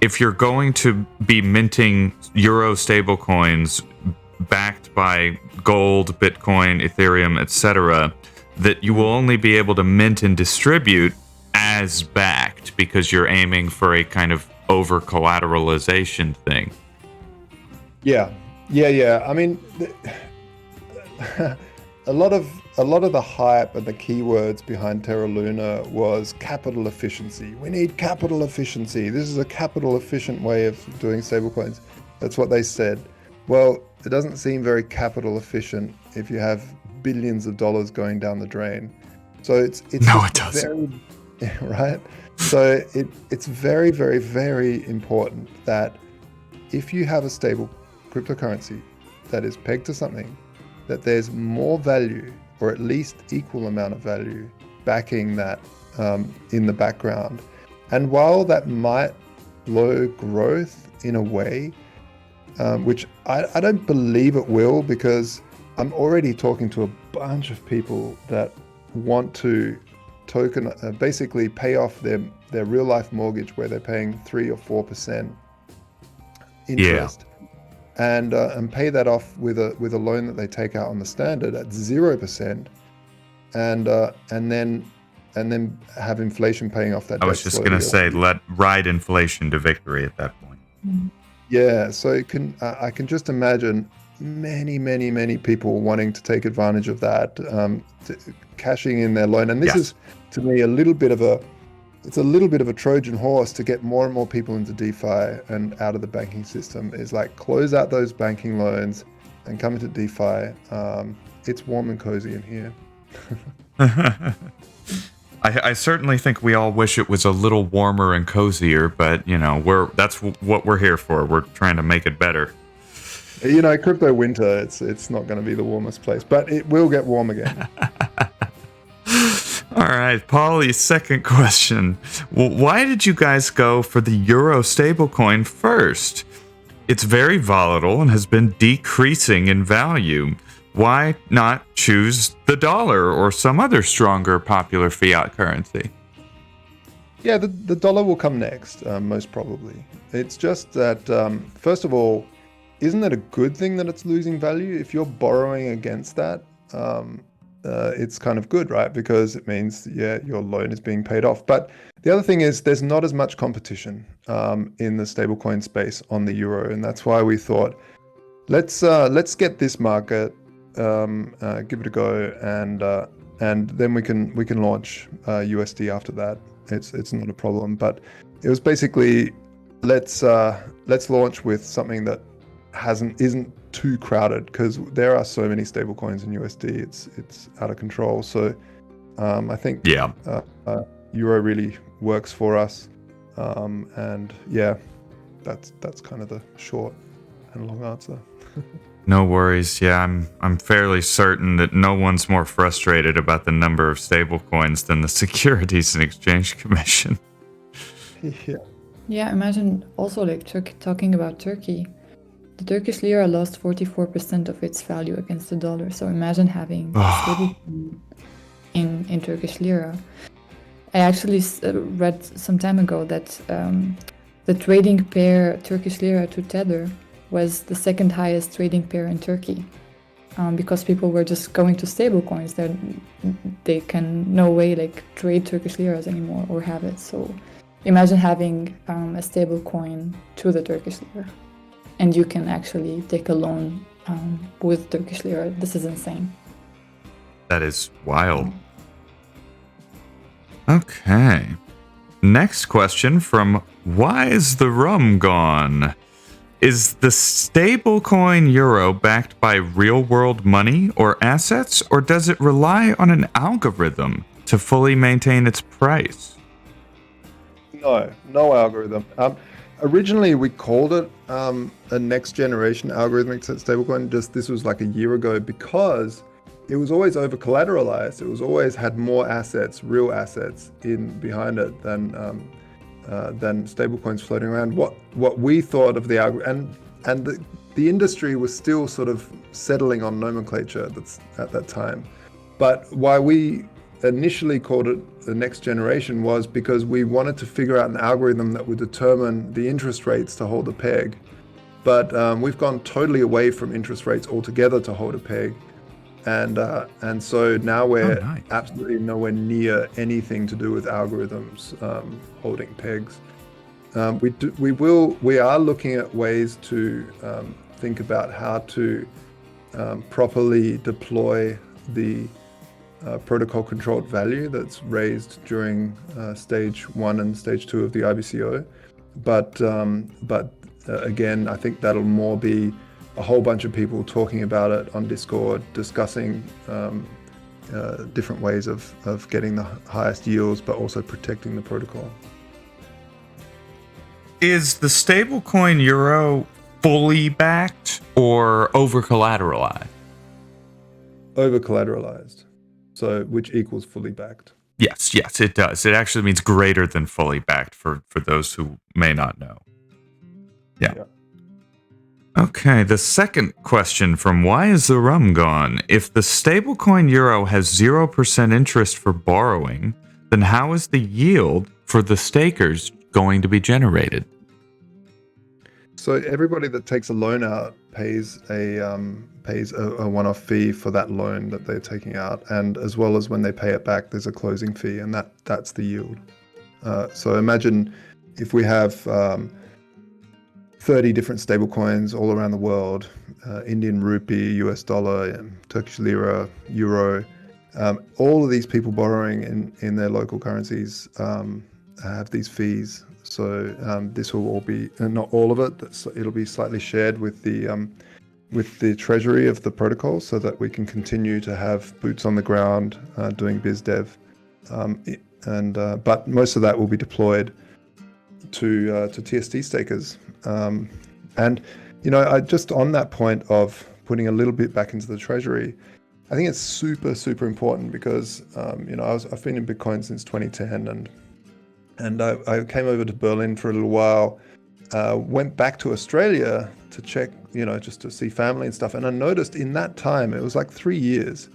if you're going to be minting Euro stablecoins backed by gold, Bitcoin, Ethereum, etc., that you will only be able to mint and distribute as backed because you're aiming for a kind of over collateralization thing. Yeah. I mean, a lot of the hype and the keywords behind Terra Luna was capital efficiency. We need capital efficiency. This is a capital efficient way of doing stablecoins. That's what they said. Well, it doesn't seem very capital efficient if you have billions of dollars going down the drain. So it's no, it doesn't. Right. So it's very, very, very important that if you have a stable cryptocurrency that is pegged to something, that there's more value, or at least equal amount of value, backing that in the background. And while that might slow growth in a way, which I don't believe it will, because I'm already talking to a bunch of people that want to token basically pay off their real life mortgage where they're paying 3 or 4% interest. And pay that off with a loan that they take out on the standard at 0%, and then have inflation paying off that. I was just gonna say, let ride inflation to victory at that point. Yeah, so I can just imagine many people wanting to take advantage of that, cashing in their loan, and this is to me a little bit of a Trojan horse to get more and more people into DeFi and out of the banking system. Is like close out those banking loans and come into DeFi. It's warm and cozy in here. I certainly think we all wish it was a little warmer and cozier, but that's what we're here for. We're trying to make it better. Crypto winter, it's not going to be the warmest place, but it will get warm again. All right, Pauly's second question. Well, why did you guys go for the Euro stablecoin first? It's very volatile and has been decreasing in value. Why not choose the dollar or some other stronger popular fiat currency? Yeah, the dollar will come next, most probably. It's just that, first of all, isn't it a good thing that it's losing value? If you're borrowing against that, it's kind of good, right? Because it means, your loan is being paid off. But the other thing is there's not as much competition in the stablecoin space on the euro, and that's why we thought, let's get this market, give it a go, and then we can launch USD after that. It's not a problem. But it was basically let's launch with something that isn't too crowded, because there are so many stablecoins in USD. It's out of control. So I think Euro really works for us, and that's kind of the short and long answer. No worries. Yeah, I'm fairly certain that no one's more frustrated about the number of stablecoins than the Securities and Exchange Commission. Yeah, imagine also like talking about Turkey. The Turkish lira lost 44% of its value against the dollar. So imagine having stablecoin in Turkish lira. I actually read some time ago that the trading pair Turkish lira to Tether was the second highest trading pair in Turkey, because people were just going to stablecoins that they can no way like trade Turkish liras anymore or have it. So imagine having a stable coin to the Turkish lira, and you can actually take a loan with Turkish lira. This is insane. That is wild. Okay. Next question from Why is the Rum Gone? Is the stablecoin euro backed by real-world money or assets, or does it rely on an algorithm to fully maintain its price? No algorithm. Originally, we called it a next generation algorithmic stablecoin. This was like a year ago because it was always over collateralized. It was always had more assets, real assets, behind it than stablecoins floating around. What we thought of the algorithm, and the industry was still sort of settling on nomenclature that's at that time. But why we initially called it the next generation was because we wanted to figure out an algorithm that would determine the interest rates to hold a peg. But we've gone totally away from interest rates altogether to hold a peg. And so now we're absolutely nowhere near anything to do with algorithms holding pegs. We are looking at ways to think about how to properly deploy the protocol controlled value that's raised during stage 1 and stage 2 of the IBCO. But again, I think that'll more be a whole bunch of people talking about it on Discord, discussing different ways of getting the highest yields, but also protecting the protocol. Is the stablecoin euro fully backed or over collateralized? Over collateralized, so which equals fully backed. Yes, it does. It actually means greater than fully backed for those who may not know. Yeah. Okay, the second question from Why is the Rum Gone? If the stablecoin euro has 0% interest for borrowing, then how is the yield for the stakers going to be generated? So everybody that takes a loan out pays a one-off fee for that loan that they're taking out, and as well as when they pay it back, there's a closing fee, and that's the yield. So imagine if we have 30 different stablecoins all around the world, Indian rupee, US dollar, Turkish lira, euro. All of these people borrowing in their local currencies have these fees. So this will all be, not all of it, it'll be slightly shared with the treasury of the protocol so that we can continue to have boots on the ground doing biz dev. But most of that will be deployed to TST stakers. And I just on that point of putting a little bit back into the treasury, I think it's super important because I've been in Bitcoin since 2010, and I came over to Berlin for a little while, went back to Australia to check, just to see family and stuff, and I noticed in that time, it was like 3 years,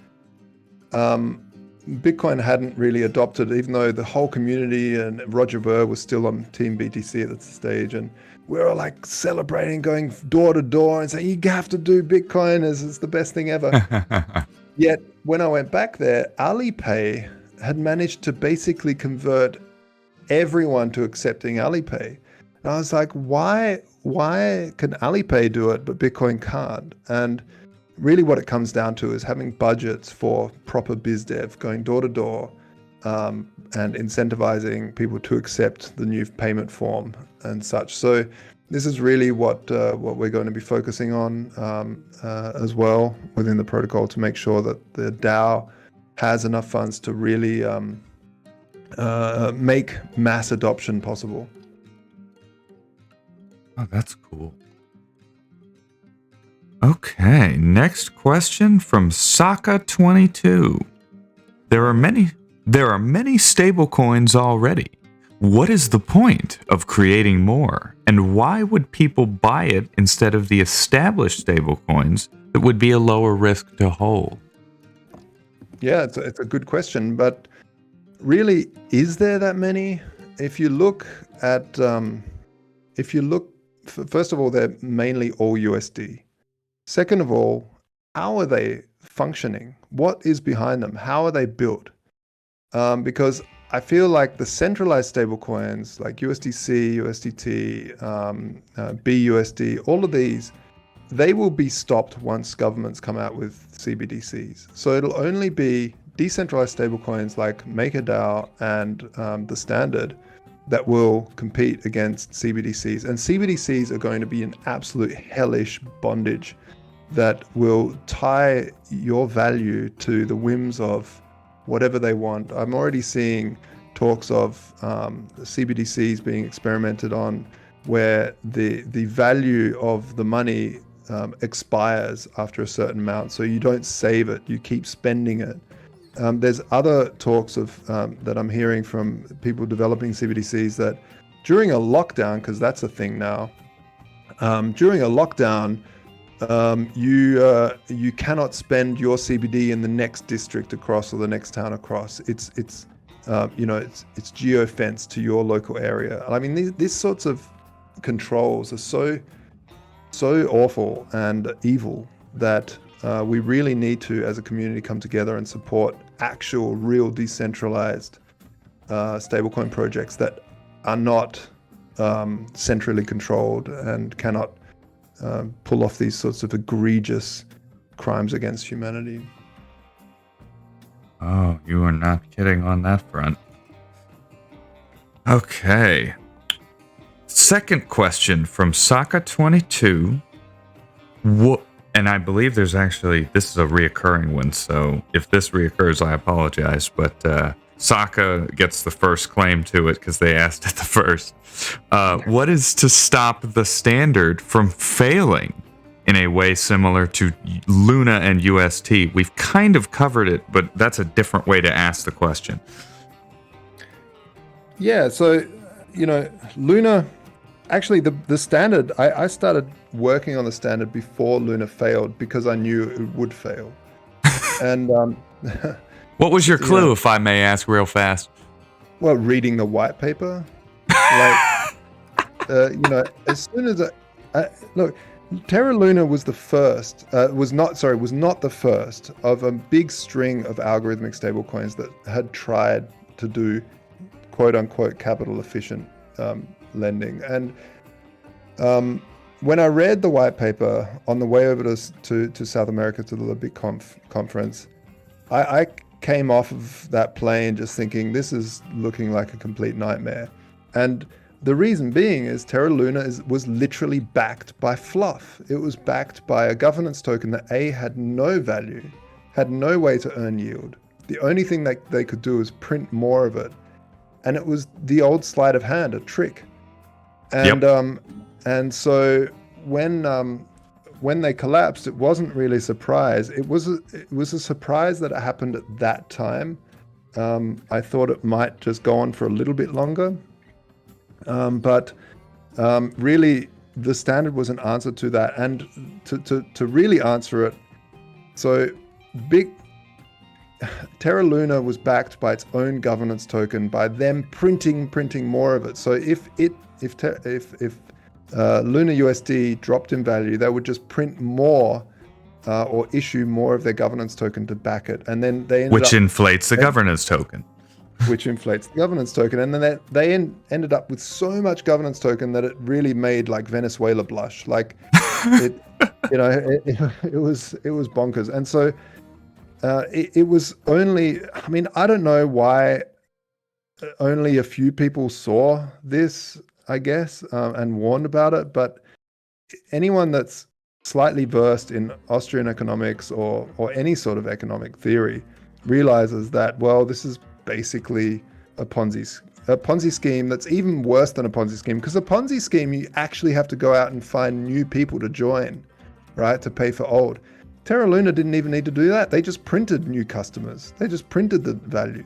Bitcoin hadn't really adopted, even though the whole community and Roger Ver was still on Team BTC at the stage, and we were like celebrating, going door to door and saying, you have to do Bitcoin, it's the best thing ever. Yet when I went back there, Alipay had managed to basically convert everyone to accepting Alipay. And I was like, why can Alipay do it, but Bitcoin can't? And really what it comes down to is having budgets for proper biz dev, going door to door, and incentivizing people to accept the new payment form and such. So this is really what we're going to be focusing on as well within the protocol, to make sure that the DAO has enough funds to really make mass adoption possible. Oh, that's cool. Okay, next question from Saka22. There are many stablecoins already. What is the point of creating more? And why would people buy it instead of the established stablecoins that would be a lower risk to hold? Yeah, it's a good question, but really, is there that many? If you look, first of all, they're mainly all USD. Second of all, how are they functioning? What is behind them? How are they built? Because I feel like the centralized stablecoins like USDC, USDT, BUSD, all of these, they will be stopped once governments come out with CBDCs. So it'll only be decentralized stablecoins like MakerDAO and the Standard that will compete against CBDCs. And CBDCs are going to be an absolute hellish bondage that will tie your value to the whims of whatever they want. I'm already seeing talks of CBDCs being experimented on where the value of the money expires after a certain amount. So you don't save it, you keep spending it. There's other talks of that I'm hearing from people developing CBDCs that during a lockdown, because that's a thing now, during a lockdown, you cannot spend your CBD in the next district across or the next town across. It's geo-fenced to your local area. I mean, these sorts of controls are so awful and evil that we really need to, as a community, come together and support actual, real, decentralized stablecoin projects that are not centrally controlled and cannot pull off these sorts of egregious crimes against humanity. Oh, you are not kidding on that front. Okay. Second question from Saka22. What? And I believe this is a reoccurring one, so if this reoccurs, I apologize, but Saka gets the first claim to it because they asked it the first. What is to stop the Standard from failing in a way similar to Luna and UST? We've kind of covered it, but that's a different way to ask the question. Yeah, so, Luna, actually the Standard, I started working on the Standard before Luna failed because I knew it would fail. And what was your clue, if I may ask real fast? Well, reading the white paper. Like, as soon as look, Terra Luna was the first, was not the first of a big string of algorithmic stablecoins that had tried to do quote unquote capital efficient lending. And when I read the white paper on the way over to South America to the LibBitConf conference, I came off of that plane just thinking this is looking like a complete nightmare. And the reason being is Terra Luna was literally backed by fluff. It was backed by a governance token that had no value, had no way to earn yield. The only thing that they could do was print more of it. And it was the old sleight of hand, a trick. And and so when they collapsed, it wasn't really a surprise. It was a surprise that it happened at that time. I thought it might just go on for a little bit longer. But really, the Standard was an answer to that. And to really answer it, so Terra Luna was backed by its own governance token, by them printing more of it. So if Luna USD dropped in value, they would just print more or issue more of their governance token to back it, and then which inflates the governance token. Which inflates the governance token, and then they ended up with so much governance token that it really made like Venezuela blush. Like it was bonkers, and so it was only. I mean, I don't know why only a few people saw this, I guess, and warned about it. But anyone that's slightly versed in Austrian economics or any sort of economic theory realizes that, well, this is basically a Ponzi scheme that's even worse than a Ponzi scheme, because a Ponzi scheme, you actually have to go out and find new people to join, right, to pay for old. Terra Luna didn't even need to do that. They just printed new customers. They just printed the value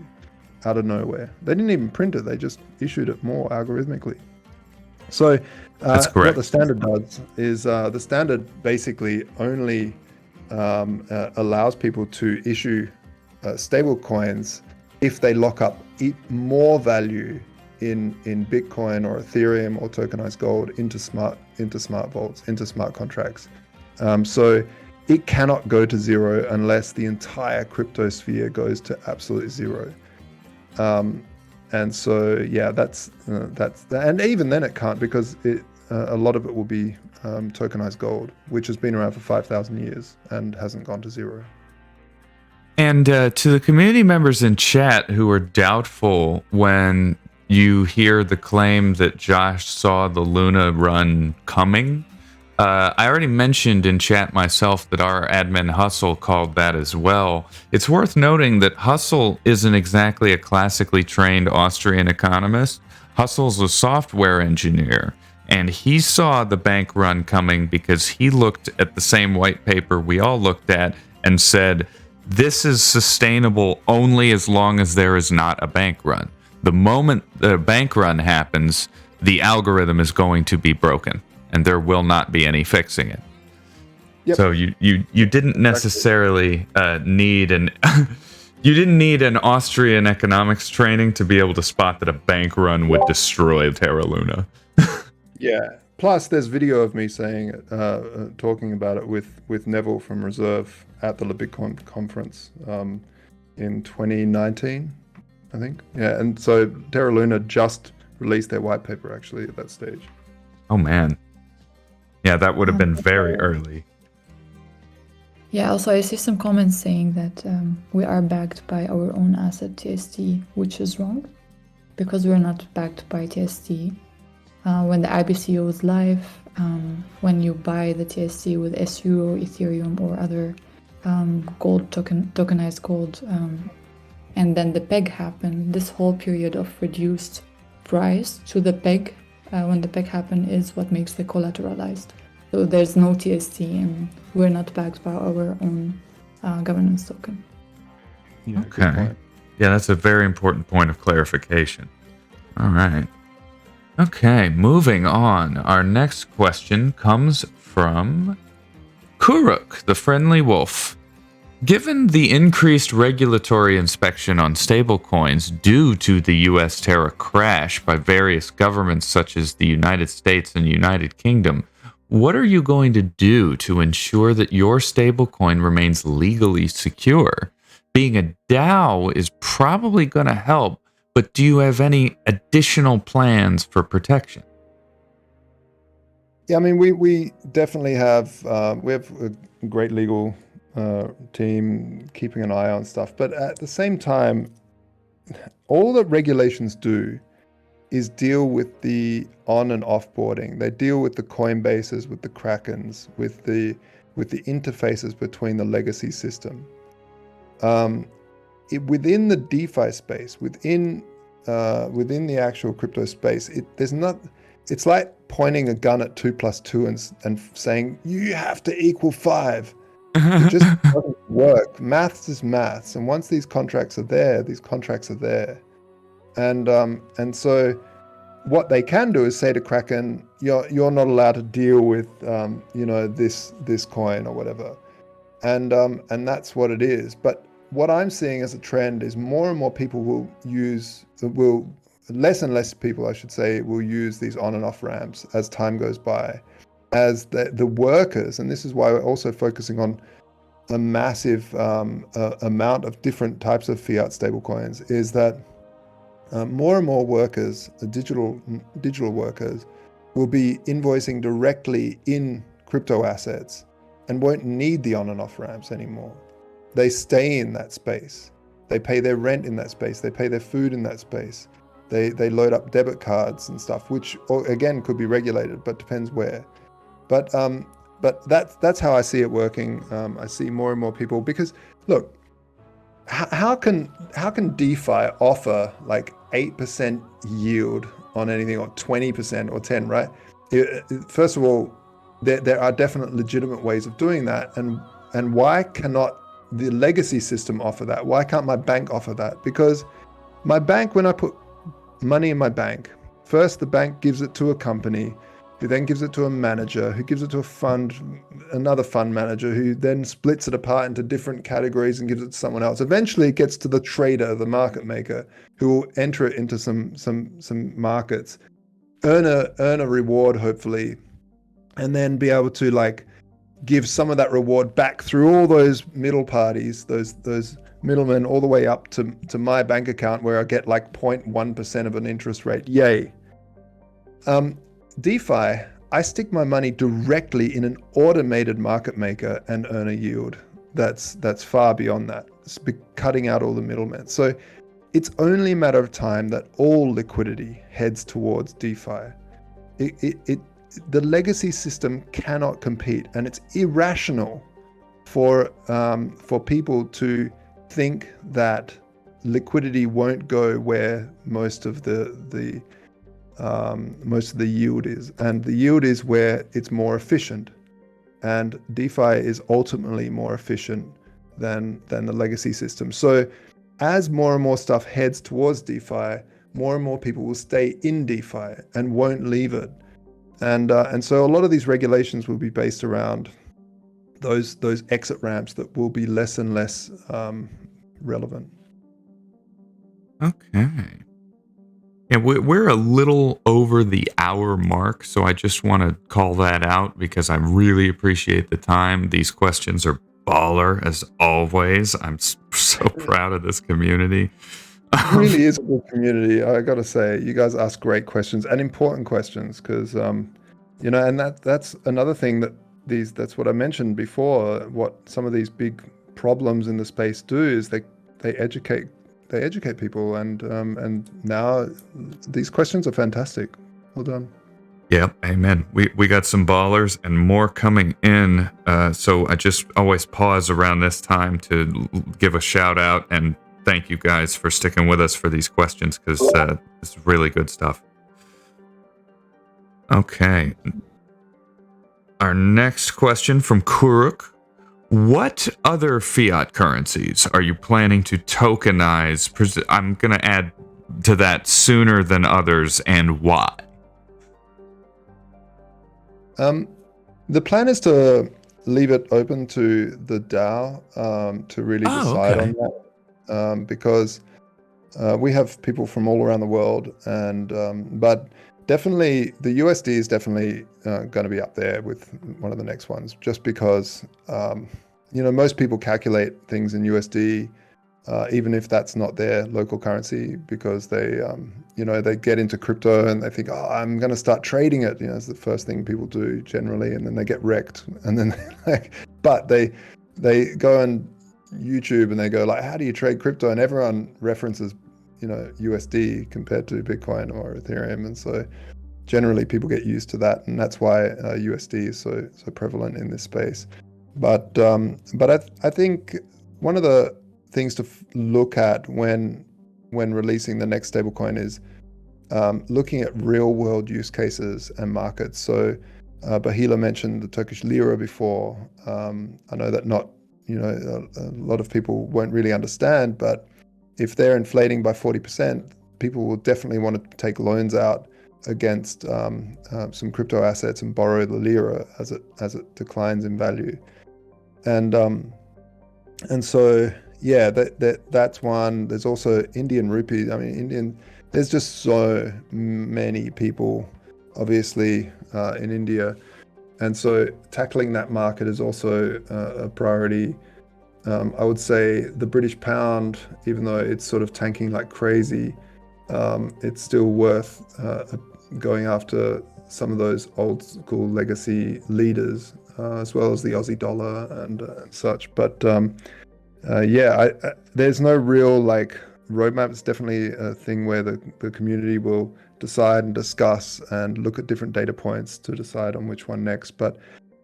out of nowhere. They didn't even print it. They just issued it more algorithmically. So That's correct. What the Standard does is the Standard basically only allows people to issue stable coins if they lock up more value in Bitcoin or Ethereum or tokenized gold into smart vaults, into smart contracts. So it cannot go to zero unless the entire crypto sphere goes to absolute zero. And so yeah, that's and even then it can't, because a lot of it will be tokenized gold, which has been around for 5,000 years and hasn't gone to zero. And to the community members in chat who are doubtful when you hear the claim that Josh saw the Luna run coming, I already mentioned in chat myself that our admin Hustle called that as well. It's worth noting that Hustle isn't exactly a classically trained Austrian economist. Hustle's a software engineer, and he saw the bank run coming because he looked at the same white paper we all looked at and said, this is sustainable only as long as there is not a bank run. The moment the bank run happens, the algorithm is going to be broken, and there will not be any fixing it. Yep. So you didn't necessarily need an you didn't need an Austrian economics training to be able to spot that a bank run would destroy Terra Luna. Yeah. Plus, there's video of me saying it, talking about it with Neville from Reserve at the LeBitcoin conference in 2019, I think. Yeah, and so Terra Luna just released their white paper actually at that stage. Oh man, yeah, that would have been very early. Yeah. Also, I see some comments saying that we are backed by our own asset TST, which is wrong, because we're not backed by TST. When the IBC was live, when you buy the TST with SUO, Ethereum, or other gold tokenized gold, and then the peg happened, this whole period of reduced price to the peg, when the peg happened, is what makes the collateralized. So there's no TST, and we're not backed by our own governance token. Yeah, okay. Yeah, that's a very important point of clarification. All right. Okay, moving on. Our next question comes from Kuruk, the Friendly Wolf. Given the increased regulatory inspection on stablecoins due to the US Terra crash by various governments such as the United States and United Kingdom, what are you going to do to ensure that your stablecoin remains legally secure? Being a DAO is probably going to help, but do you have any additional plans for protection? Yeah, I mean, we definitely have a great legal team keeping an eye on stuff. But at the same time, all that regulations do is deal with the on and offboarding. They deal with the Coinbases, with the Krakens, with the interfaces between the legacy system. Within the DeFi space, within the actual crypto space, it's like pointing a gun at 2 + 2 and saying you have to equal 5. It just doesn't work. Maths is maths, and once these contracts are there, these contracts are there. And so what they can do is say to Kraken, you're not allowed to deal with this coin or whatever, and that's what it is. But what I'm seeing as a trend is more and more people less and less people, I should say, will use these on and off ramps as time goes by, as the workers, and this is why we're also focusing on a massive amount of different types of fiat stablecoins, is that more and more workers, digital workers, will be invoicing directly in crypto assets and won't need the on and off ramps anymore. They stay in that space. They pay their rent in that space. They pay their food in that space. They load up debit cards and stuff, which again could be regulated, but depends where. But that's how I see it working. I see more and more people, because look, how can DeFi offer like 8% yield on anything, or 20% or 10%, right? First of all, there are definite legitimate ways of doing that, and why cannot the legacy system offer that? Why can't my bank offer that? Because my bank, when I put money in my bank, first the bank gives it to a company, who then gives it to a manager, who gives it to a fund, another fund manager, who then splits it apart into different categories and gives it to someone else. Eventually it gets to the trader, the market maker, who will enter it into some markets, earn a reward hopefully, and then be able to like give some of that reward back through all those middle parties, those middlemen all the way up to my bank account where I get like 0.1% of an interest rate. Yay. DeFi, I stick my money directly in an automated market maker and earn a yield that's far beyond that. It's cutting out all the middlemen. So it's only a matter of time that all liquidity heads towards DeFi. The legacy system cannot compete, and it's irrational for people to think that liquidity won't go where most of the yield is, and the yield is where it's more efficient. And DeFi is ultimately more efficient than the legacy system. So as more and more stuff heads towards DeFi, more and more people will stay in DeFi and won't leave it. And so a lot of these regulations will be based around those exit ramps that will be less and less relevant. Okay. Yeah, we're a little over the hour mark, so I just want to call that out because I really appreciate the time. These questions are baller, as always. I'm so proud of this community. It really is a good community. I got to say, you guys ask great questions and important questions because, and that's another thing that's what I mentioned before. What some of these big problems in the space do is they educate people, and now these questions are fantastic. Well done. Yep, amen. We got some ballers and more coming in. So I just always pause around this time to give a shout out and thank you guys for sticking with us for these questions because this is really good stuff. Okay. Our next question from Kuruk. What other fiat currencies are you planning to tokenize? I'm going to add to that sooner than others, and why? The plan is to leave it open to the DAO to really decide on that, because we have people from all around the world, and but definitely the USD is definitely going to be up there with one of the next ones, just because most people calculate things in USD, even if that's not their local currency, because they get into crypto and they think, oh, I'm going to start trading it. It's the first thing people do generally, and then they get wrecked. And then but they go on YouTube and they go like, how do you trade crypto? And everyone references USD compared to Bitcoin or Ethereum, and so generally people get used to that, and that's why USD is so prevalent in this space. But I think one of the things to look at when releasing the next stablecoin is looking at real world use cases and markets. So Bahila mentioned the Turkish lira before. I know that not a lot of people won't really understand, but if they're inflating by 40%, people will definitely want to take loans out against some crypto assets and borrow the lira as it declines in value. And so yeah, that's one. There's also Indian rupee. I mean, there's just so many people, obviously, in India, and so tackling that market is also a priority. I would say the British pound, even though it's sort of tanking like crazy, it's still worth going after some of those old school legacy leaders, as well as the Aussie dollar and such. But there's no real roadmap. It's definitely a thing where the community will decide and discuss and look at different data points to decide on which one next. But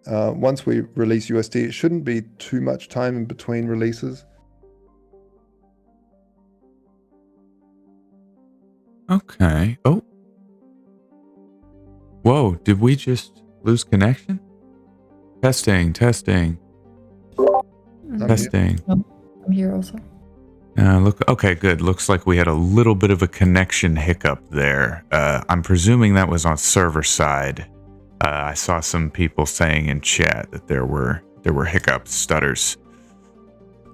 once we release USD, it shouldn't be too much time in between releases. Okay. Oh. Whoa, did we just lose connection? Testing. Testing. I'm here also. Okay, good. Looks like we had a little bit of a connection hiccup there. I'm presuming that was on server side. I saw some people saying in chat that there were hiccups, stutters.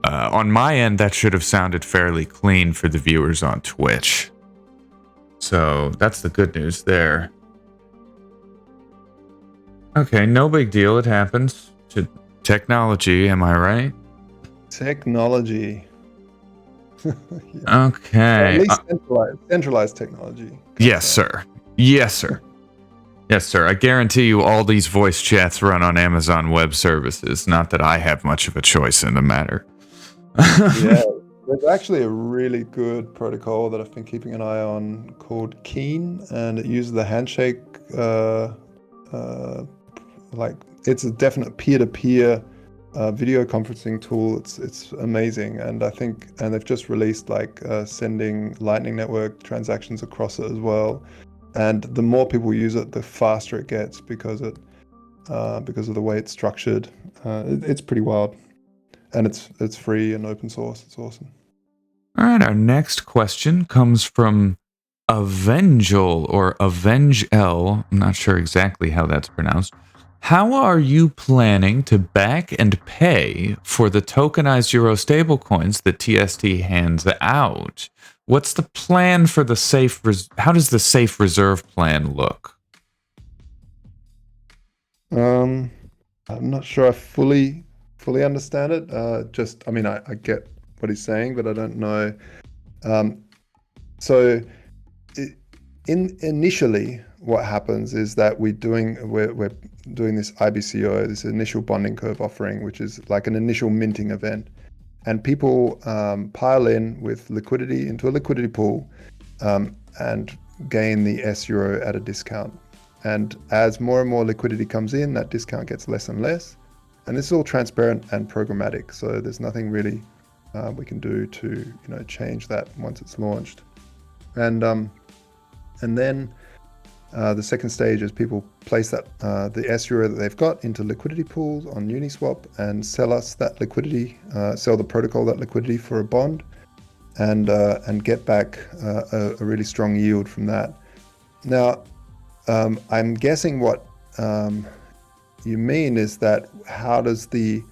On my end, that should have sounded fairly clean for the viewers on Twitch. So that's the good news there. Okay, no big deal. It happens. Technology, am I right? Technology. At Okay. least centralized technology. Yes, sir. Yes, sir. Yes, sir. I guarantee you all these voice chats run on Amazon Web Services. Not that I have much of a choice in the matter. Yeah, there's actually a really good protocol that I've been keeping an eye on called Keen, and it uses the handshake. Like it's a definite peer-to-peer video conferencing tool. It's amazing, and they've just released like sending Lightning Network transactions across it as well. And the more people use it, the faster it gets because of the way it's structured. It's pretty wild, and it's free and open source. It's awesome. All right, our next question comes from Avengel or Avengel. I'm not sure exactly how that's pronounced. How are you planning to back and pay for the tokenized Euro stablecoins that TST hands out? What's the plan for the how does the safe reserve plan look? I'm not sure I fully understand it. I mean, I get what he's saying, but I don't know. So initially, what happens is that we're doing this IBCO, this initial bonding curve offering, which is like an initial minting event, and people pile in with liquidity into a liquidity pool and gain the S Euro at a discount. And as more and more liquidity comes in, that discount gets less and less. And this is all transparent and programmatic, so there's nothing really we can do to change that once it's launched. And then the second stage is people place that the S Euro that they've got into liquidity pools on Uniswap and sell us that liquidity, sell the protocol that liquidity for a bond, and get back a really strong yield from that. Now, I'm guessing what you mean is that how does the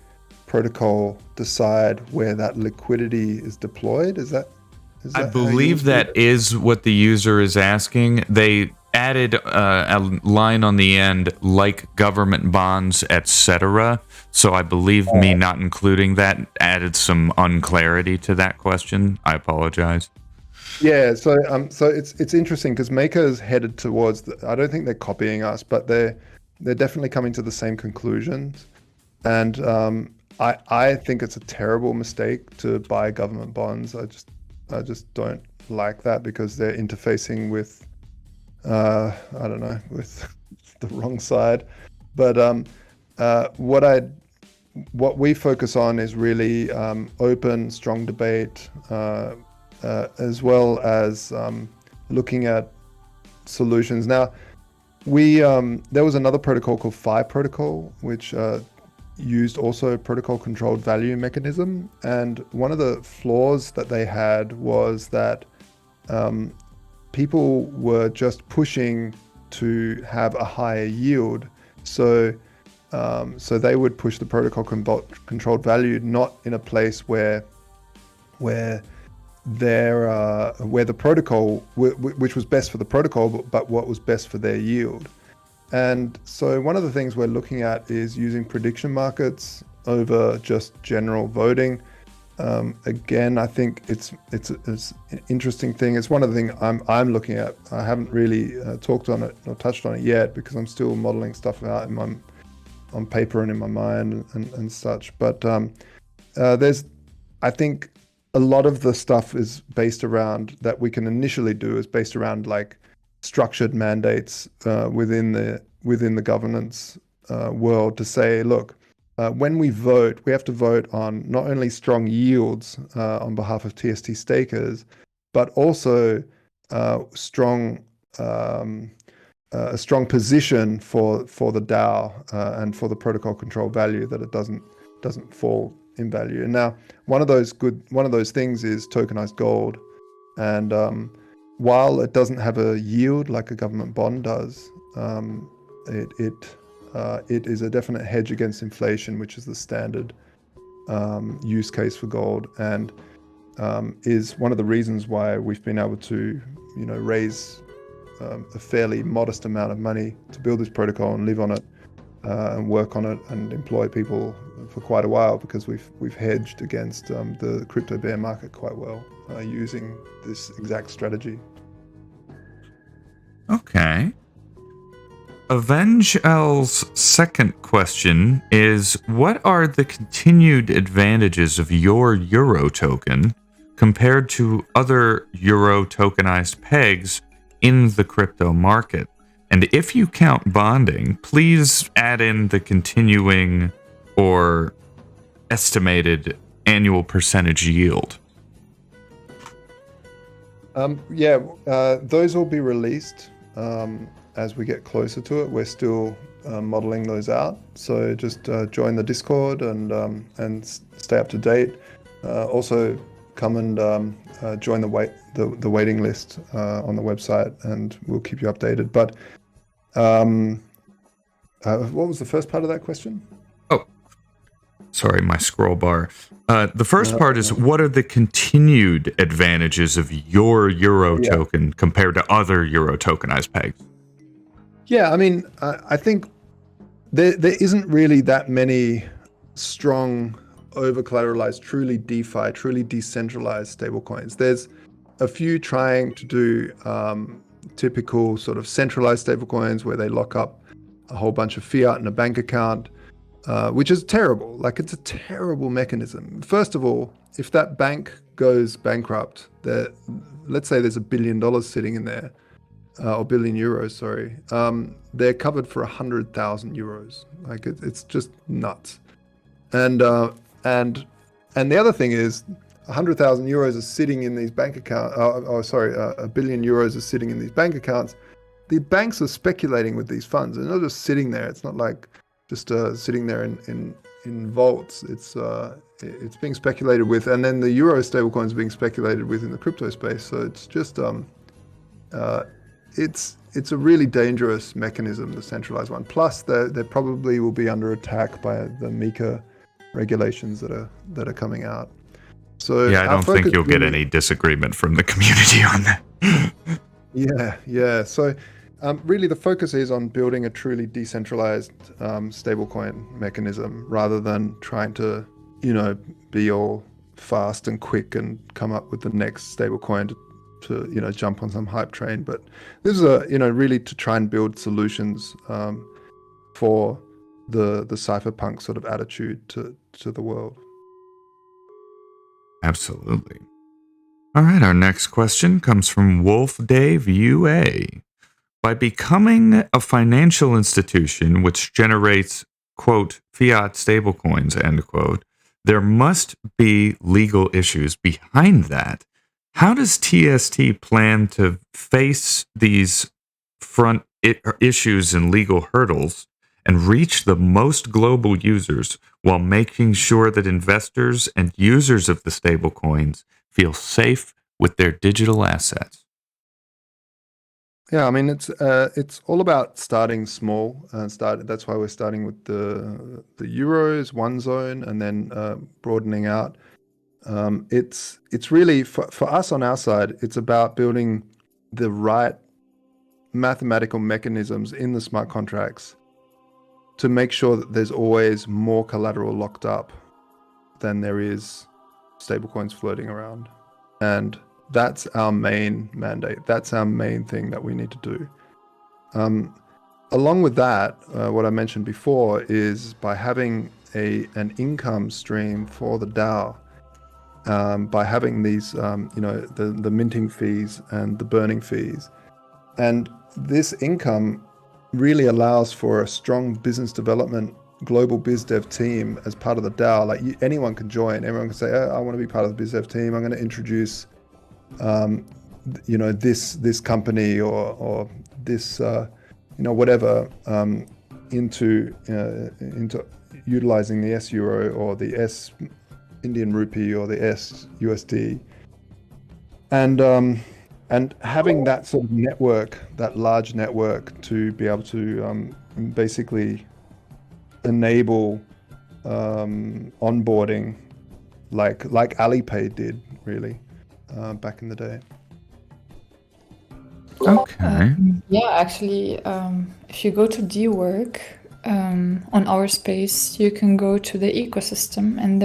protocol decide where that liquidity is deployed? Is that I believe that is what the user is asking. They added a line on the end like government bonds, etc. So I believe me not including that added some unclarity to that question. I apologize. Yeah, so it's interesting because Maker is headed towards I don't think they're copying us, but they're definitely coming to the same conclusions. And I think it's a terrible mistake to buy government bonds. I just don't like that because they're interfacing with I don't know, with the wrong side. But what we focus on is really open, strong debate, as well as looking at solutions. Now, there was another protocol called Phi Protocol, which used also protocol controlled value mechanism. And one of the flaws that they had was that people were just pushing to have a higher yield. So they would push the protocol controlled value not in a place where the protocol, which was best for the protocol, but what was best for their yield. And so one of the things we're looking at is using prediction markets over just general voting. Again, I think it's an interesting thing. It's one of the things I'm looking at. I haven't really talked on it or touched on it yet because I'm still modeling stuff out on paper and in my mind and such. But I think a lot of the stuff is based around that we can initially do is based around like structured mandates within the governance world to say, look, when we vote, we have to vote on not only strong yields on behalf of TST stakers, but also a strong position for the DAO and for the protocol control value, that it doesn't fall in value. And now one of those things is tokenized gold, and while it doesn't have a yield like a government bond does, it is a definite hedge against inflation, which is the standard use case for gold, and is one of the reasons why we've been able to, raise a fairly modest amount of money to build this protocol and live on it and work on it and employ people for quite a while because we've hedged against the crypto bear market quite well using this exact strategy. Okay. Avenge L's second question is, what are the continued advantages of your Euro token compared to other Euro tokenized pegs in the crypto market? And if you count bonding, please add in the continuing or estimated annual percentage yield. Those will be released as we get closer to it. We're still modeling those out. So just join the Discord and stay up to date. Also, come and join the waiting list on the website, and we'll keep you updated. But what was the first part of that question? Oh, sorry, my scroll bar. The first part is, what are the continued advantages of your Euro token compared to other Euro tokenized pegs? Yeah, I mean, I think there isn't really that many strong, over-collateralized, truly DeFi, truly decentralized stablecoins. There's a few trying to do typical sort of centralized stablecoins where they lock up a whole bunch of fiat in a bank account, which is terrible. Like, it's a terrible mechanism. First of all, if that bank goes bankrupt, let's say there's $1 billion sitting in there, or billion euros, sorry, they're covered for 100,000 euros. Like, it's just nuts. And the other thing is, 100,000 euros is sitting in these bank accounts. $1 billion euros is sitting in these bank accounts. The banks are speculating with these funds. They're not just sitting there. It's not like just sitting there in vaults. It's being speculated with, and then the euro stablecoins are being speculated with in the crypto space. So it's just it's a really dangerous mechanism, the centralized one. Plus, they probably will be under attack by the MiCA regulations that are coming out. So yeah, I don't think you'll get any disagreement from the community on that. Yeah. So really, the focus is on building a truly decentralized stablecoin mechanism rather than trying to, be all fast and quick and come up with the next stablecoin to jump on some hype train. But this is really to try and build solutions for the cypherpunk sort of attitude to the world. Absolutely. All right, our next question comes from Wolf Dave UA. By becoming a financial institution which generates, quote, fiat stablecoins, end quote, there must be legal issues behind that. How does TST plan to face these front issues and legal hurdles and reach the most global users while making sure that investors and users of the stablecoins feel safe with their digital assets? Yeah, I mean, it's all about starting small. That's why we're starting with the euros, one zone, and then broadening out. It's really for us on our side. It's about building the right mathematical mechanisms in the smart contracts to make sure that there's always more collateral locked up than there is stablecoins floating around. And that's our main mandate. That's our main thing that we need to do. Along with that, what I mentioned before is by having an income stream for the DAO, by having these, the minting fees and the burning fees. And this income really allows for a strong business development, global biz dev team as part of the DAO. Like anyone can join. Everyone can say, I want to be part of the biz dev team. I'm going to introduce, this company or this, whatever, into utilizing the S Euro or the S Indian Rupee or the S USD. And having that sort of network, that large network, to be able to basically enable onboarding, like Alipay did, really, back in the day. Okay. Actually, if you go to DWork, on our space, you can go to the ecosystem, and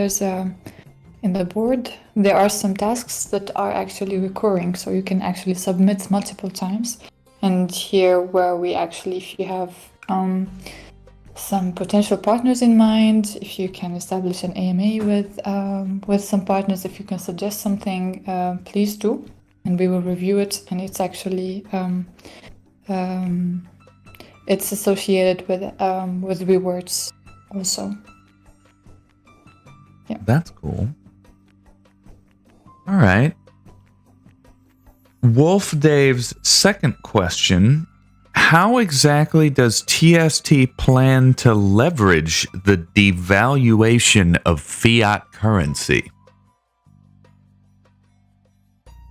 in the board, there are some tasks that are actually recurring, so you can actually submit multiple times. And here, where we actually, if you have some potential partners in mind, if you can establish an AMA with some partners, if you can suggest something, please do, and we will review it. And it's actually it's associated with rewards also. Yeah, that's cool. All right. Wolf Dave's second question: how exactly does TST plan to leverage the devaluation of fiat currency?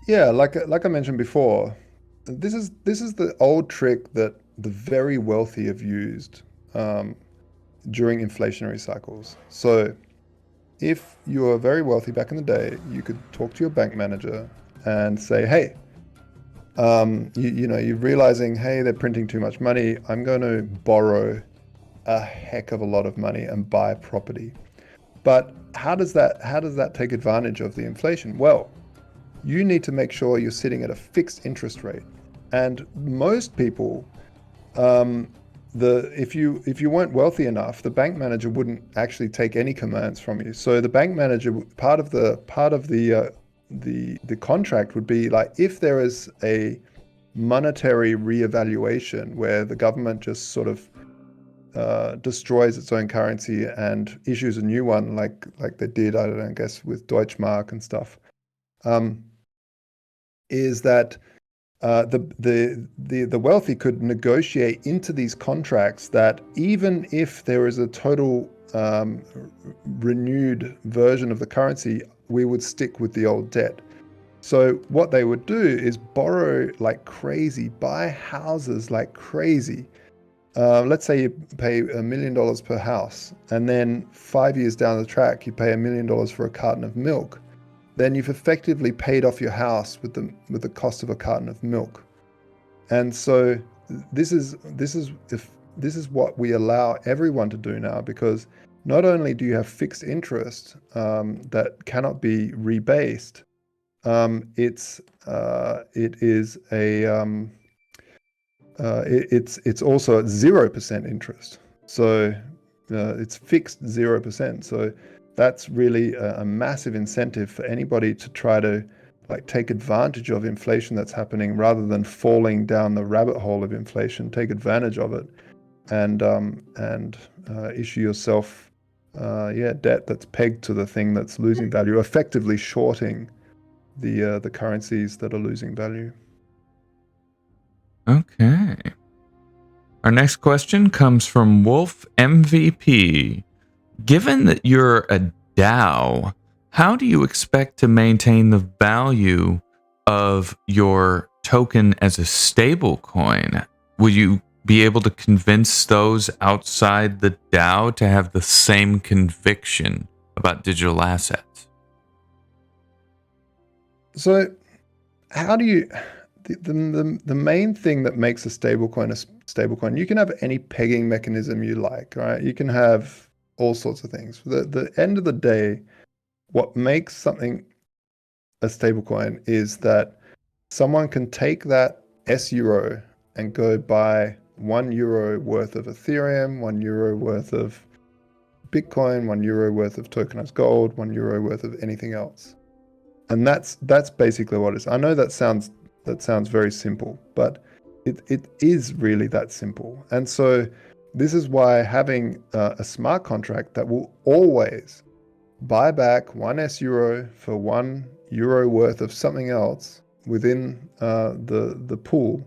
Yeah, like I mentioned before, this is the old trick that the very wealthy have used during inflationary cycles. So if you were very wealthy back in the day, you could talk to your bank manager and say, hey, you're realizing, hey, they're printing too much money. I'm going to borrow a heck of a lot of money and buy property. But how does that take advantage of the inflation? Well, you need to make sure you're sitting at a fixed interest rate. And most people, if you weren't wealthy enough, the bank manager wouldn't actually take any commands from you. So the bank manager, part of the contract would be like, if there is a monetary reevaluation where the government just sort of destroys its own currency and issues a new one, like they did, I don't know, I guess with Deutschmark and stuff, is that the wealthy could negotiate into these contracts that even if there is a total renewed version of the currency, we would stick with the old debt. So what they would do is borrow like crazy, buy houses like crazy. Let's say you pay $1 million per house, and then 5 years down the track, you pay $1 million for a carton of milk. Then you've effectively paid off your house with the cost of a carton of milk. And so this is what we allow everyone to do now, because not only do you have fixed interest that cannot be rebased, it's also at 0% interest. So it's fixed 0%. So that's really a massive incentive for anybody to try to like take advantage of inflation that's happening, rather than falling down the rabbit hole of inflation. Take advantage of it and issue yourself debt that's pegged to the thing that's losing value, effectively shorting the currencies that are losing value. Okay. Our next question comes from Wolf MVP. Given that you're a DAO, how do you expect to maintain the value of your token as a stable coin? Will you be able to convince those outside the DAO to have the same conviction about digital assets? So how do you... The main thing that makes a stablecoin, you can have any pegging mechanism you like, right? You can have all sorts of things. The end of the day, what makes something a stablecoin is that someone can take that S-Euro and go buy €1 worth of Ethereum, €1 worth of Bitcoin, €1 worth of tokenized gold, €1 worth of anything else. And that's basically what it is. I know that sounds very simple, but it is really that simple. And so this is why having a smart contract that will always buy back 1 S-Euro for €1 worth of something else within the pool.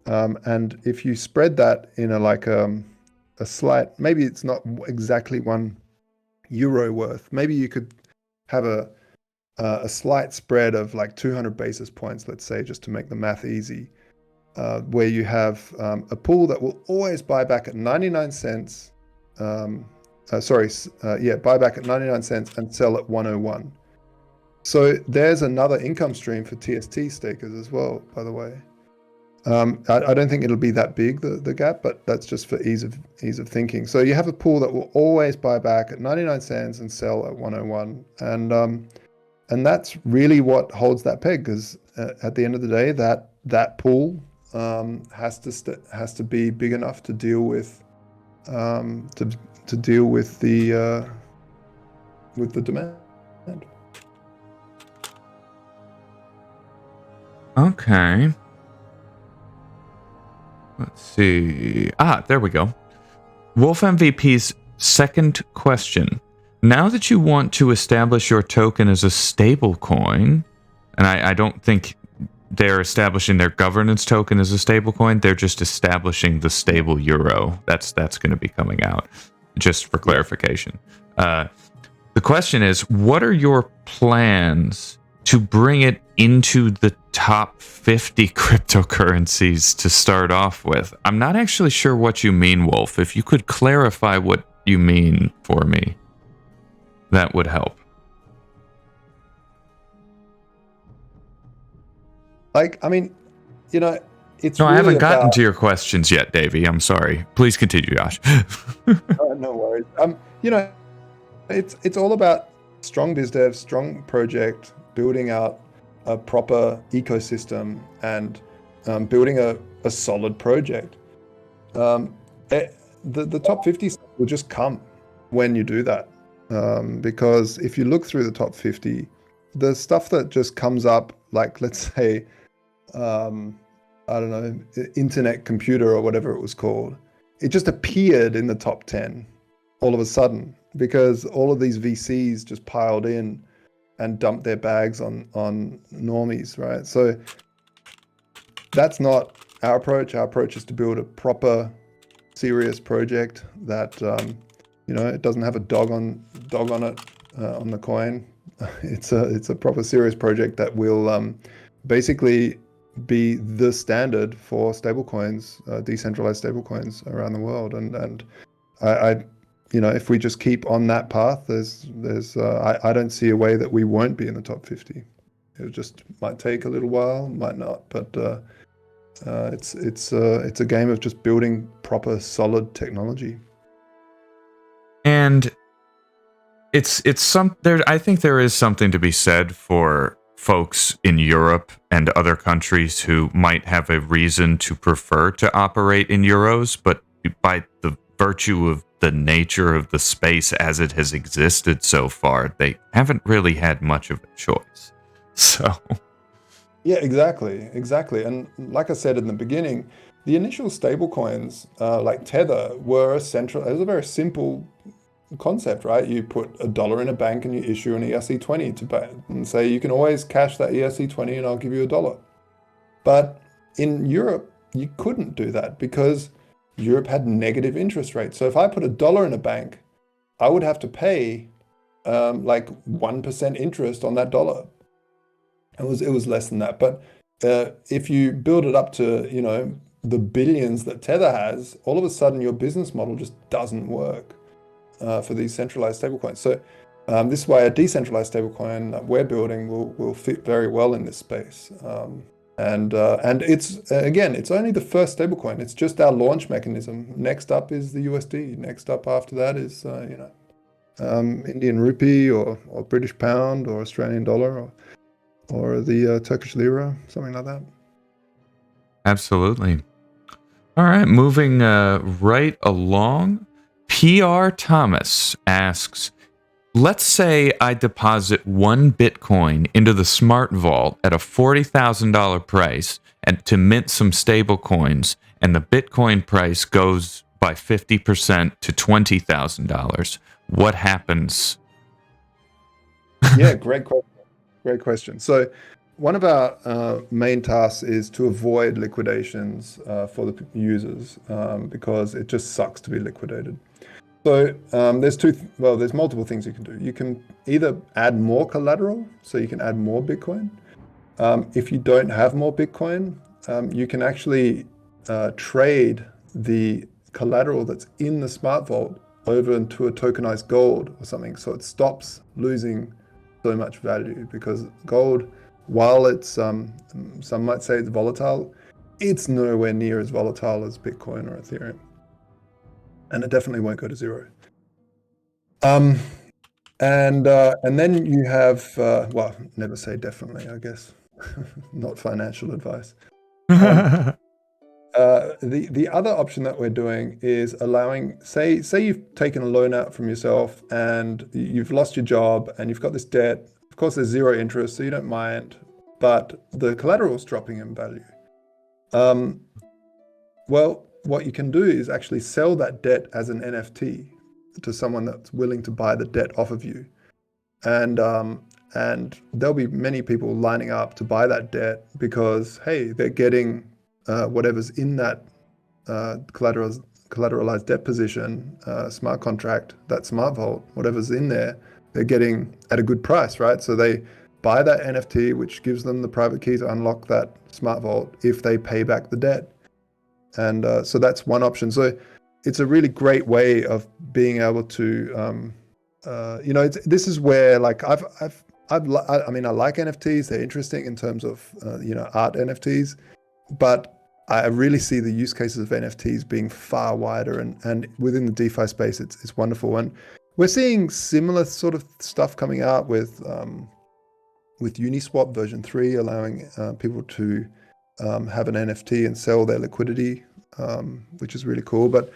And if you spread that in a slight, maybe it's not exactly €1 worth. Maybe you could have a slight spread of like 200 basis points, let's say, just to make the math easy, where you have a pool that will always buy back at 99 cents. Buy back at 99 cents and sell at 101. So there's another income stream for TST stakers as well, by the way. I don't think it'll be that big, the gap, but that's just for ease of thinking. So you have a pool that will always buy back at 99 cents and sell at 101, and that's really what holds that peg. Because at the end of the day, that pool has to be big enough to deal with to deal with the demand. Okay. Let's see. There we go. Wolf MVP's second question. Now that you want to establish your token as a stable coin, and I don't think they're establishing their governance token as a stable coin, they're just establishing the stable euro. That's going to be coming out, just for clarification. The question is, what are your plans to bring it into the top 50 cryptocurrencies to start off with? I'm not actually sure what you mean, Wolf. If you could clarify what you mean for me, that would help. Like, I mean, it's No, really I haven't gotten about... to your questions yet, Davey. I'm sorry. Please continue, Josh. No worries. It's all about strong biz dev, strong project, building out a proper ecosystem, and building a solid project. The top 50 will just come when you do that. Because if you look through the top 50, the stuff that just comes up, like, let's say, I don't know, Internet Computer or whatever it was called, it just appeared in the top 10 all of a sudden, because all of these VCs just piled in and dumped their bags on normies, right? So that's not our approach. Our approach is to build a proper, serious project that it doesn't have a dog on it on the coin. It's a proper, serious project that will basically be the standard for stablecoins, decentralized stablecoins around the world. And I if we just keep on that path, I don't see a way that we won't be in the top 50. It just might take a little while, might not, but it's a game of just building proper, solid technology. And I think there is something to be said for folks in Europe and other countries who might have a reason to prefer to operate in euros, but by the virtue of the nature of the space as it has existed so far, they haven't really had much of a choice. So yeah, exactly. And like I said in the beginning, the initial stablecoins like Tether were it was a very simple concept, right? You put $1 in a bank and you issue an ERC20 to bank and say you can always cash that ERC20 and I'll give you $1. But in Europe, you couldn't do that because Europe had negative interest rates. So if I put $1 in a bank, I would have to pay like 1% interest on that dollar. It was less than that. But if you build it up to the billions that Tether has, all of a sudden your business model just doesn't work for these centralized stablecoins. So this is why a decentralized stablecoin that we're building will fit very well in this space. And it's again, it's only the first stablecoin. It's just our launch mechanism. Next up is the USD. Next up after that is Indian rupee or British pound or Australian dollar or the Turkish lira, something like that. absolutely. All right, moving right along. PR Thomas asks, let's say I deposit 1 Bitcoin into the Smart Vault at a $40,000 price and to mint some stable coins, and the Bitcoin price goes by 50% to $20,000. What happens? Yeah, great question. So one of our main tasks is to avoid liquidations for the users because it just sucks to be liquidated. So there's multiple things you can do. You can either add more collateral, so you can add more Bitcoin. If you don't have more Bitcoin, you can actually trade the collateral that's in the Smart Vault over into a tokenized gold or something, so it stops losing so much value, because gold, while it's some might say it's volatile, it's nowhere near as volatile as Bitcoin or Ethereum, and it definitely won't go to zero. And then you have well, never say definitely, I guess. Not financial advice. The other option that we're doing is allowing, say you've taken a loan out from yourself and you've lost your job and you've got this debt. Of course, there's zero interest, so you don't mind, but the collateral's dropping in value. Well, what you can do is actually sell that debt as an NFT to someone that's willing to buy the debt off of you, and there'll be many people lining up to buy that debt because, hey, they're getting whatever's in that collateralized debt position, smart contract, that smart vault, whatever's in there, they're getting at a good price, right? So they buy that NFT, which gives them the private key to unlock that smart vault if they pay back the debt. And so that's one option. So it's a really great way of being able to, this is where, like, I mean, I like NFTs. They're interesting in terms of, art NFTs, but I really see the use cases of NFTs being far wider, and within the DeFi space, it's wonderful. And we're seeing similar sort of stuff coming out with Uniswap version 3, allowing people to have an NFT and sell their liquidity, which is really cool. But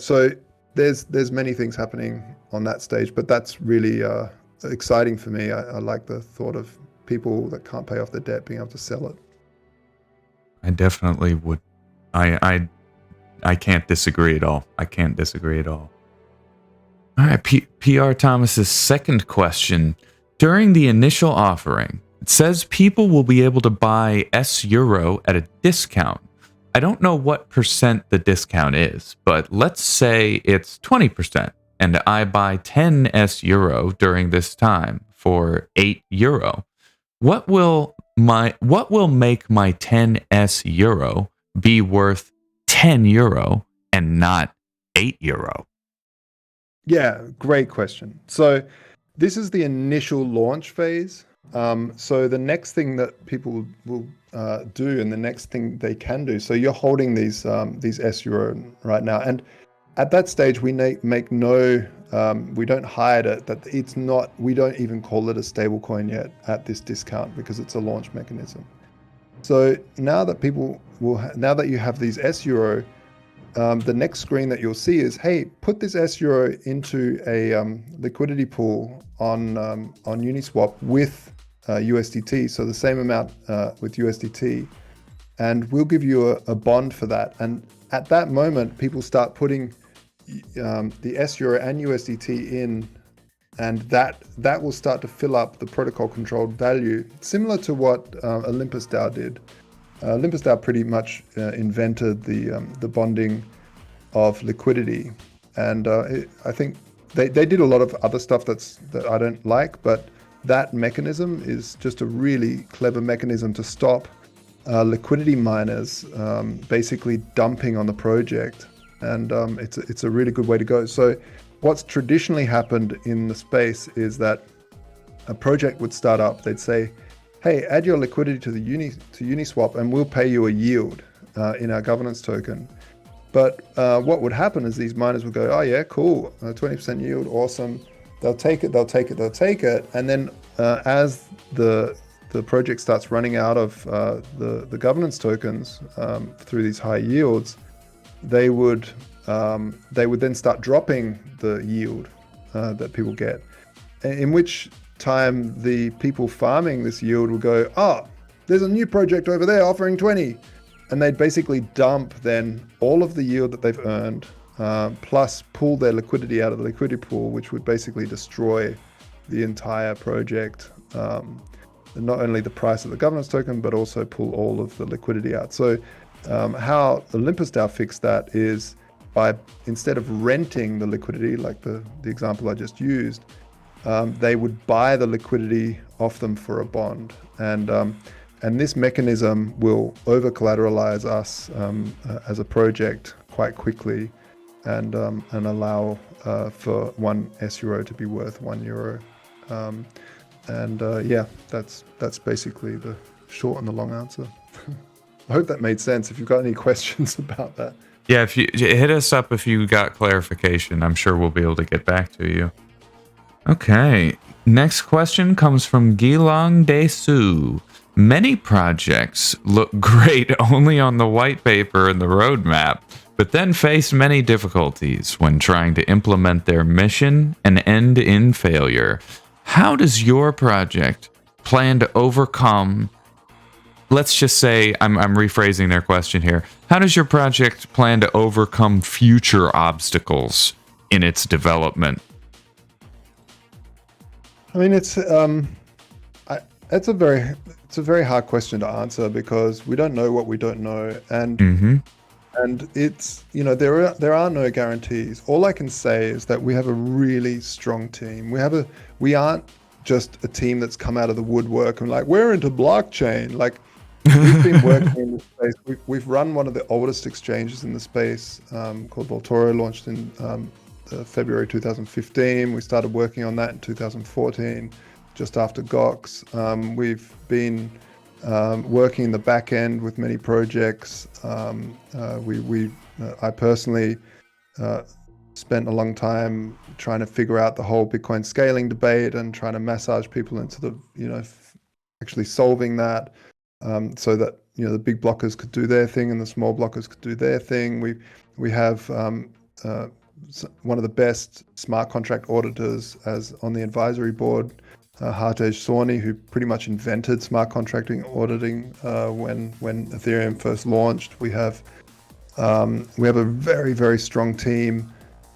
so there's many things happening on that stage, but that's really exciting for me. I like the thought of people that can't pay off their debt being able to sell it. I definitely would. I can't disagree at all. I can't disagree at all. All right, PR Thomas's second question. During the initial offering, it says people will be able to buy S-Euro at a discount. I don't know what percent the discount is, but let's say it's 20%, and I buy 10 S-Euro during this time for €8. What will make my 10 S-Euro be worth €10 and not €8? Yeah, great question. So this is the initial launch phase. So the next thing that people will do, and the next thing they can do. So you're holding these S-Euro right now, and at that stage we make no, we don't hide it. That it's not. We don't even call it a stable coin yet at this discount because it's a launch mechanism. So now that now that you have these S-Euro, the next screen that you'll see is, hey, put this S-Euro into a liquidity pool on Uniswap with USDT, so the same amount with USDT, and we'll give you a bond for that. And at that moment, people start putting the S-Euro and USDT in, and that will start to fill up the protocol controlled value, similar to what Olympus DAO did. Olympus DAO pretty much invented the bonding of liquidity, and I think they did a lot of other stuff that I don't like, but that mechanism is just a really clever mechanism to stop liquidity miners basically dumping on the project, and it's a really good way to go. So what's traditionally happened in the space is that a project would start up, they'd say, hey, add your liquidity to Uniswap and we'll pay you a yield in our governance token. But what would happen is these miners would go, oh yeah, cool, 20% yield, awesome. They'll take it. And then as the project starts running out of the governance tokens through these high yields, they would then start dropping the yield that people get, in which time the people farming this yield will go, oh, there's a new project over there offering 20, and they'd basically dump then all of the yield that they've earned, plus pull their liquidity out of the liquidity pool, which would basically destroy the entire project, not only the price of the governance token, but also pull all of the liquidity out. So how Olympus DAO fixed that is by, instead of renting the liquidity, like the example I just used, they would buy the liquidity off them for a bond, and this mechanism will over collateralize us as a project quite quickly, and allow for one S-Euro to be worth €1. That's basically the short and the long answer. I hope that made sense. If you've got any questions about that. Yeah, if you hit us up if you got clarification, I'm sure we'll be able to get back to you. Okay. Next question comes from Gilong De Su. Many projects look great only on the white paper and the roadmap, but then face many difficulties when trying to implement their mission and end in failure. How does your project plan to overcome? Let's just say, I'm rephrasing their question here. How does your project plan to overcome future obstacles in its development? I mean, it's a very hard question to answer because we don't know what we don't know, and it's, you know, there are no guarantees. All I can say is that we have a really strong team. We aren't just a team that's come out of the woodwork and like, we're into blockchain. Like, we've been working in this space. We've run one of the oldest exchanges in the space, called Voltoro, launched in February 2015. We started working on that in 2014, just after Gox. We've been working in the back end with many projects. I personally spent a long time trying to figure out the whole Bitcoin scaling debate and trying to massage people into the, you know, actually solving that, so that, you know, the big blockers could do their thing and the small blockers could do their thing. We have one of the best smart contract auditors as on the advisory board, Hartej Sawhney, who pretty much invented smart contracting auditing when Ethereum first launched. We have a very, very strong team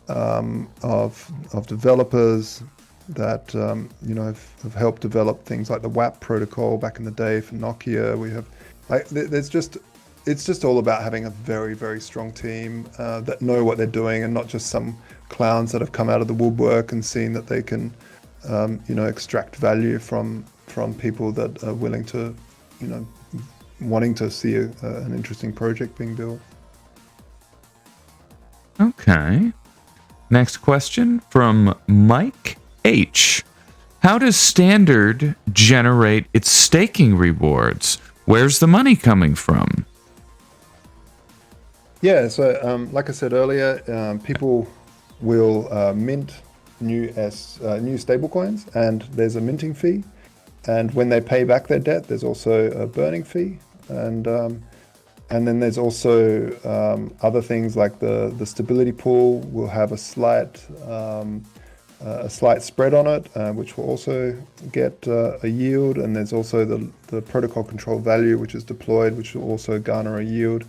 of developers that you know, have helped develop things like the WAP protocol back in the day for Nokia. We have, like, it's just all about having a very, very strong team that know what they're doing, and not just some clowns that have come out of the woodwork and seen that they can, you know, extract value from people that are willing to, you know, wanting to see an interesting project being built. Okay. Next question from Mike H. How does Standard generate its staking rewards? Where's the money coming from? Yeah, so like I said earlier, people will mint new stablecoins, and there's a minting fee. And when they pay back their debt, there's also a burning fee. And then there's also other things like the stability pool will have a slight spread on it, which will also get a yield. And there's also the protocol control value, which is deployed, which will also garner a yield.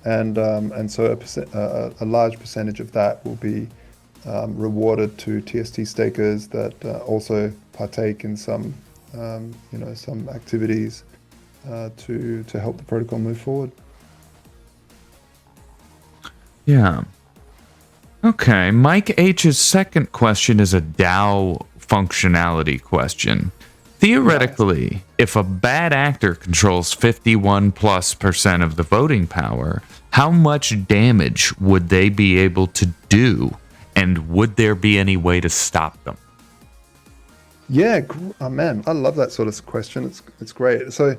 And so a large percentage of that will be rewarded to TST stakers that also partake in some you know, some activities to help the protocol move forward. Yeah. Okay. Mike H's second question is a DAO functionality question. Theoretically, if a bad actor controls 51+% of the voting power, how much damage would they be able to do? And would there be any way to stop them? Yeah, oh man, I love that sort of question. It's great. So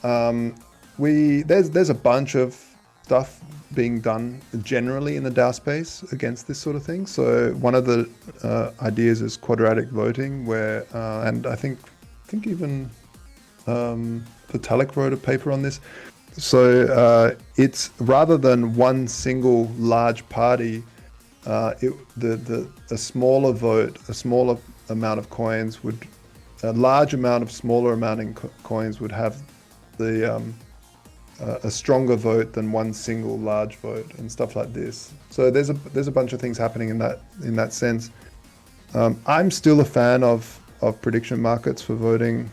there's a bunch of stuff being done generally in the DAO space against this sort of thing. So one of the ideas is quadratic voting, where and I think even Vitalik wrote a paper on this. So it's rather than one single large party, a smaller vote, a smaller amount of coins would, a large amount of smaller amount in coins would have the a stronger vote than one single large vote, and stuff like this. So there's a bunch of things happening in that sense. I'm still a fan of prediction markets for voting.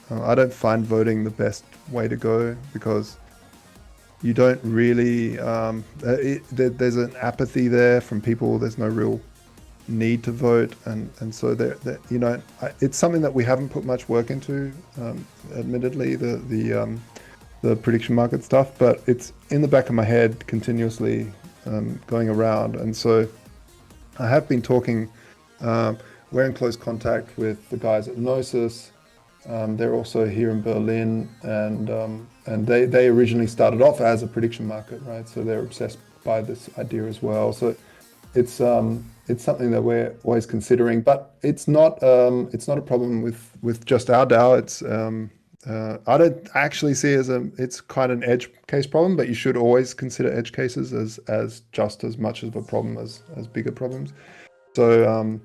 I don't find voting the best way to go because you don't really there's an apathy there from people. There's no real need to vote, and so you know, it's something that we haven't put much work into, admittedly, the prediction market stuff, but it's in the back of my head continuously, going around. And so I have been talking, we're in close contact with the guys at Gnosis, They're also here in Berlin, and they originally started off as a prediction market, right? So they're obsessed by this idea as well. So it's something that we're always considering, but it's not a problem with just our DAO. I don't actually see it as it's quite an edge case problem, but you should always consider edge cases as just as much of a problem as bigger problems. So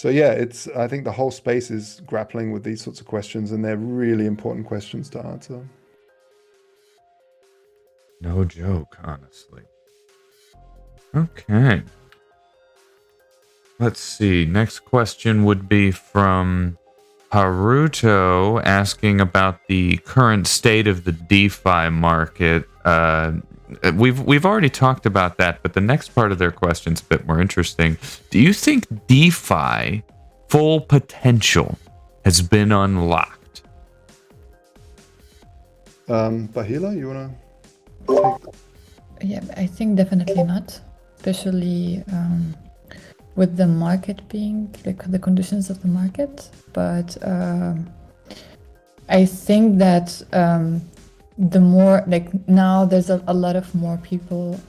yeah, I think the whole space is grappling with these sorts of questions, and they're really important questions to answer. No joke, honestly. Okay. Let's see. Next question would be from Haruto, asking about the current state of the DeFi market. We've already talked about that, but the next part of their question is a bit more interesting. Do you think DeFi full potential has been unlocked? Bahila, you want to take? Yeah, I think definitely not, especially with the market being the conditions of the market. But I think that the more now there's a lot more people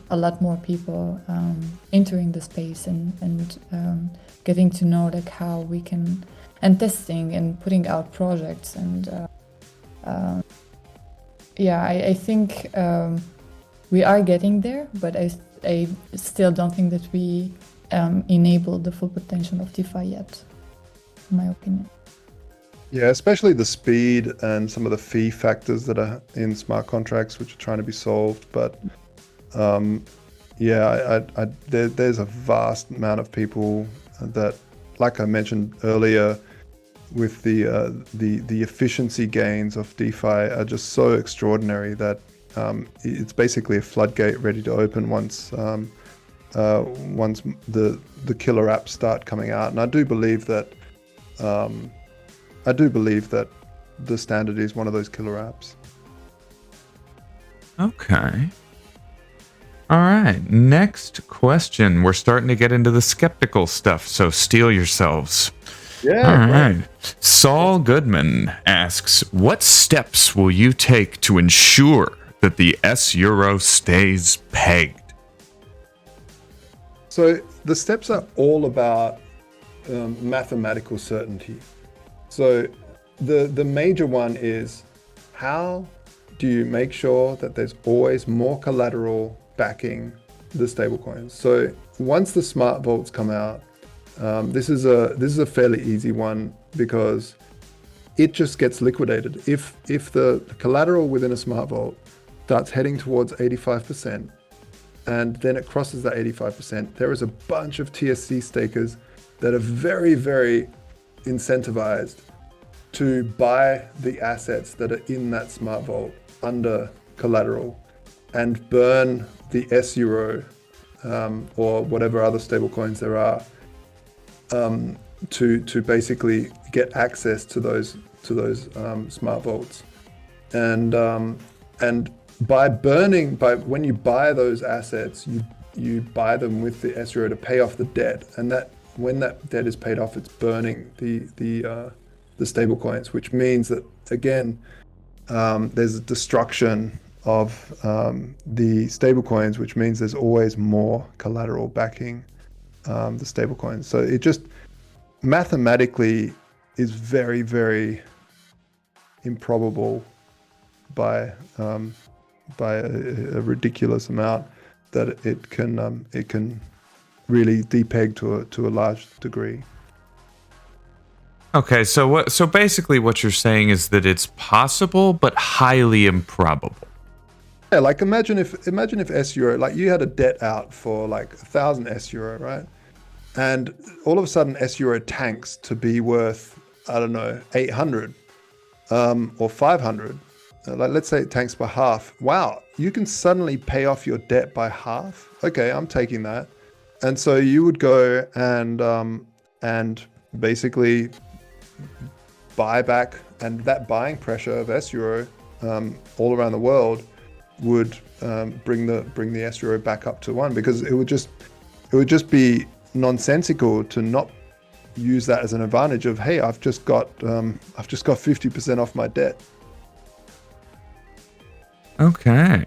entering the space and getting to know how we can, and testing and putting out projects, and I think we are getting there, but I still don't think that we enable the full potential of DeFi yet, in my opinion. Yeah, especially the speed and some of the fee factors that are in smart contracts, which are trying to be solved. But there's a vast amount of people that, like I mentioned earlier, with the efficiency gains of DeFi are just so extraordinary that it's basically a floodgate ready to open once the killer apps start coming out. And I do believe that the standard is one of those killer apps. Okay. All right. Next question. We're starting to get into the skeptical stuff, so steel yourselves. Yeah. All right. Saul Goodman asks, what steps will you take to ensure that the S-Euro stays pegged? So the steps are all about mathematical certainty. So the major one is, how do you make sure that there's always more collateral backing the stablecoins? So once the smart vaults come out, this is a fairly easy one because it just gets liquidated. If the collateral within a smart vault starts heading towards 85%, and then it crosses that 85%, there is a bunch of TSC stakers that are very, very incentivized to buy the assets that are in that smart vault under collateral and burn the S-Euro or whatever other stablecoins there are to basically get access to those smart vaults. And when you buy those assets, you buy them with the S-Euro to pay off the debt, and that when that debt is paid off, it's burning the stablecoins, which means that again there's a destruction of the stablecoins, which means there's always more collateral backing the stablecoins. So it just mathematically is very, very improbable by a ridiculous amount that it can really depeg to a large degree. Okay, so basically what you're saying is that it's possible but highly improbable. Yeah, like imagine if S-Euro, like you had a debt out for like 1,000 S-Euro, right? And all of a sudden S-Euro tanks to be worth, I don't know, 800 or 500. Like let's say it tanks by half. Wow, you can suddenly pay off your debt by half. Okay, I'm taking that. And so you would go and basically buy back, and that buying pressure of S-Euro all around the world would bring the S-Euro back up to 1, because it would just be nonsensical to not use that as an advantage of, hey, I've just got 50% off my debt. Okay.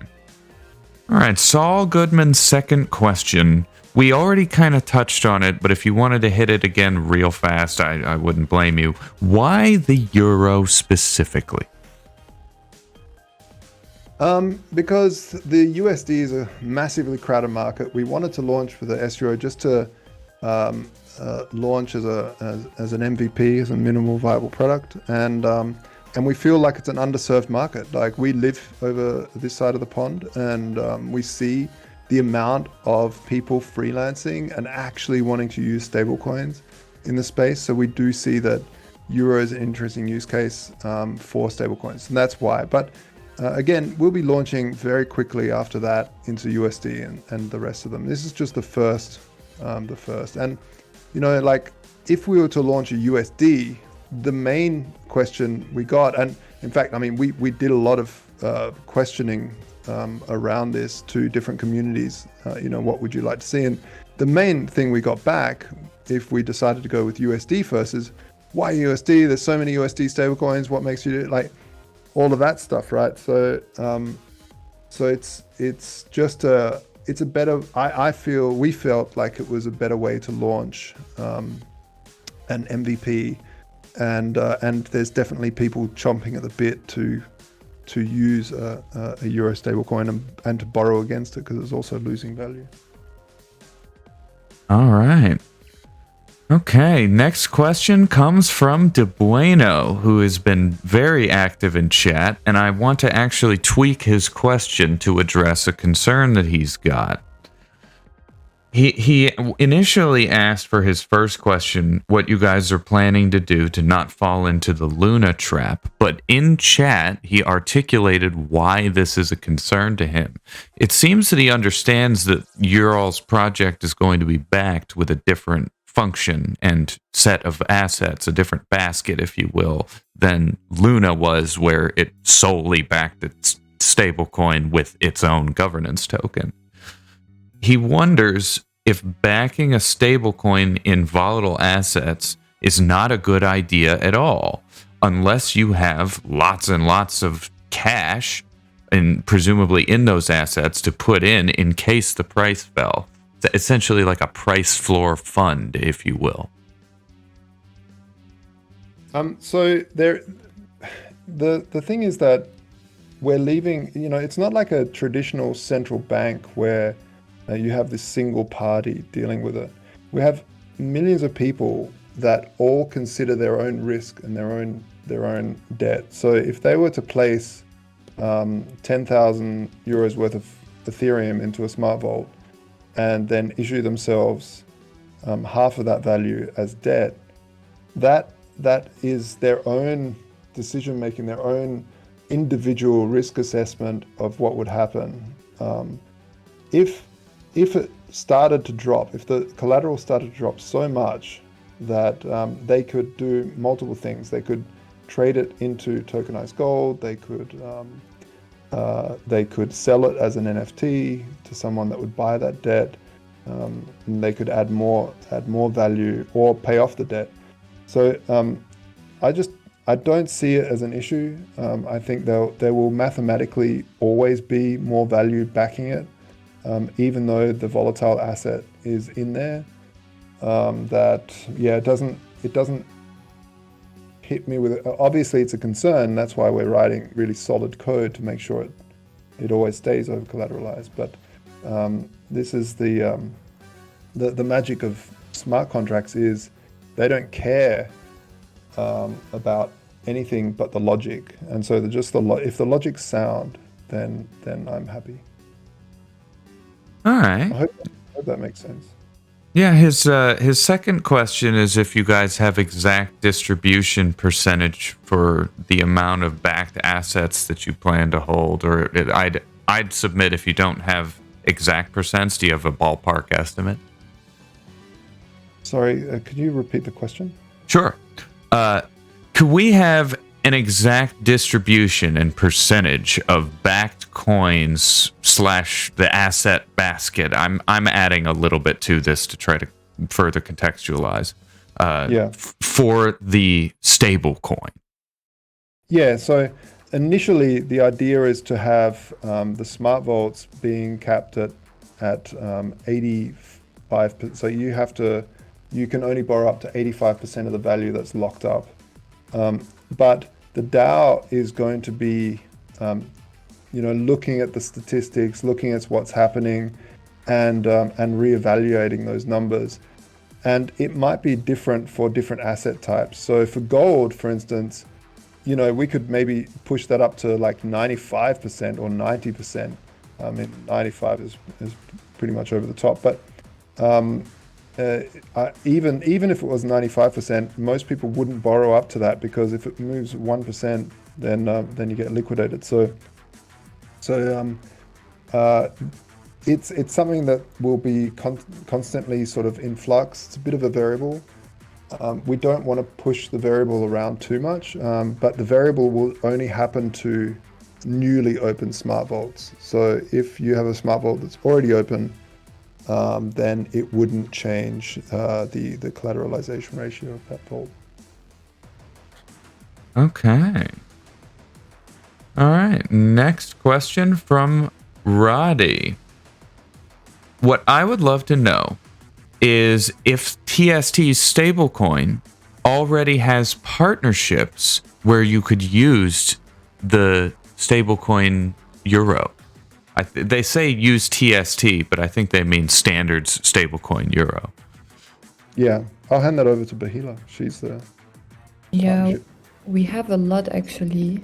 All right, Saul Goodman's second question. We already kind of touched on it, but if you wanted to hit it again real fast, I wouldn't blame you. Why the euro specifically? Because the USD is a massively crowded market. We wanted to launch for the S-Euro just to launch as an MVP, as a minimal viable product, and we feel like it's an underserved market. Like, we live over this side of the pond, and we see the amount of people freelancing and actually wanting to use stablecoins in the space. So we do see that euro is an interesting use case for stablecoins, and that's why. But again, we'll be launching very quickly after that into USD and the rest of them. This is just the first. And like, if we were to launch a USD, the main question we got, and in fact, I mean, we did a lot of questioning around this to different communities. What would you like to see? And the main thing we got back, if we decided to go with USD first, is why USD? There's so many USD stablecoins. What makes you like all of that stuff, right? So it's just it's a better. We felt like it was a better way to launch an MVP, and there's definitely people chomping at the bit to use a euro stablecoin and to borrow against it, because it's also losing value. All right. Okay, next question comes from De Bueno, who has been very active in chat, and I want to actually tweak his question to address a concern that he's got. He initially asked for his first question what you guys are planning to do to not fall into the Luna trap, but in chat he articulated why this is a concern to him. It seems that he understands that Ural's project is going to be backed with a different function and set of assets, a different basket, if you will, than Luna was, where it solely backed its stablecoin with its own governance token. He wonders if backing a stablecoin in volatile assets is not a good idea at all, unless you have lots and lots of cash, and presumably in those assets, to put in case the price fell. It's essentially like a price floor fund, if you will. So the thing is that we're leaving, it's not like a traditional central bank where you have this single party dealing with it. We have millions of people that all consider their own risk and their own debt. So if they were to place 10,000 euros worth of Ethereum into a smart vault and then issue themselves half of that value as debt, that is their own decision making, their own individual risk assessment of what would happen. If it started to drop, if the collateral started to drop so much that they could do multiple things, they could trade it into tokenized gold, they could sell it as an NFT to someone that would buy that debt, and they could add more value or pay off the debt. So I don't see it as an issue. I think there will mathematically always be more value backing it. Even though the volatile asset is in there, it doesn't hit me with it. Obviously it's a concern. That's why we're writing really solid code to make sure it always stays over collateralized. But this is the magic of smart contracts is they don't care about anything but the logic. And so if the logic's sound, then I'm happy. All right. I hope that makes sense. Yeah, his second question is if you guys have exact distribution percentage for the amount of backed assets that you plan to hold, or I'd submit if you don't have exact percents, do you have a ballpark estimate? Sorry, could you repeat the question? Sure. Could we have an exact distribution and percentage of backed coins / the asset basket? I'm adding a little bit to this to try to further contextualize. for the stable coin. Yeah, so initially the idea is to have the smart vaults being capped at 85%. So you can only borrow up to 85% of the value that's locked up. But the DAO is going to be, looking at the statistics, looking at what's happening, and reevaluating those numbers. And it might be different for different asset types. So for gold, for instance, we could maybe push that up to like 95% or 90%. I mean, 95 is pretty much over the top. But even if it was 95%, most people wouldn't borrow up to that, because if it moves 1%, then you get liquidated. So it's something that will be constantly sort of in flux. It's a bit of a variable. We don't want to push the variable around too much, but the variable will only happen to newly open smart vaults. So if you have a smart vault that's already open, then it wouldn't change the collateralization ratio of that vault. Okay. All right. Next question from Roddy. What I would love to know is if TST's stablecoin already has partnerships where you could use the stablecoin euro. They say use TST, but I think they mean standards stablecoin euro. Yeah, I'll hand that over to Bahila. She's the partnership. We have a lot actually.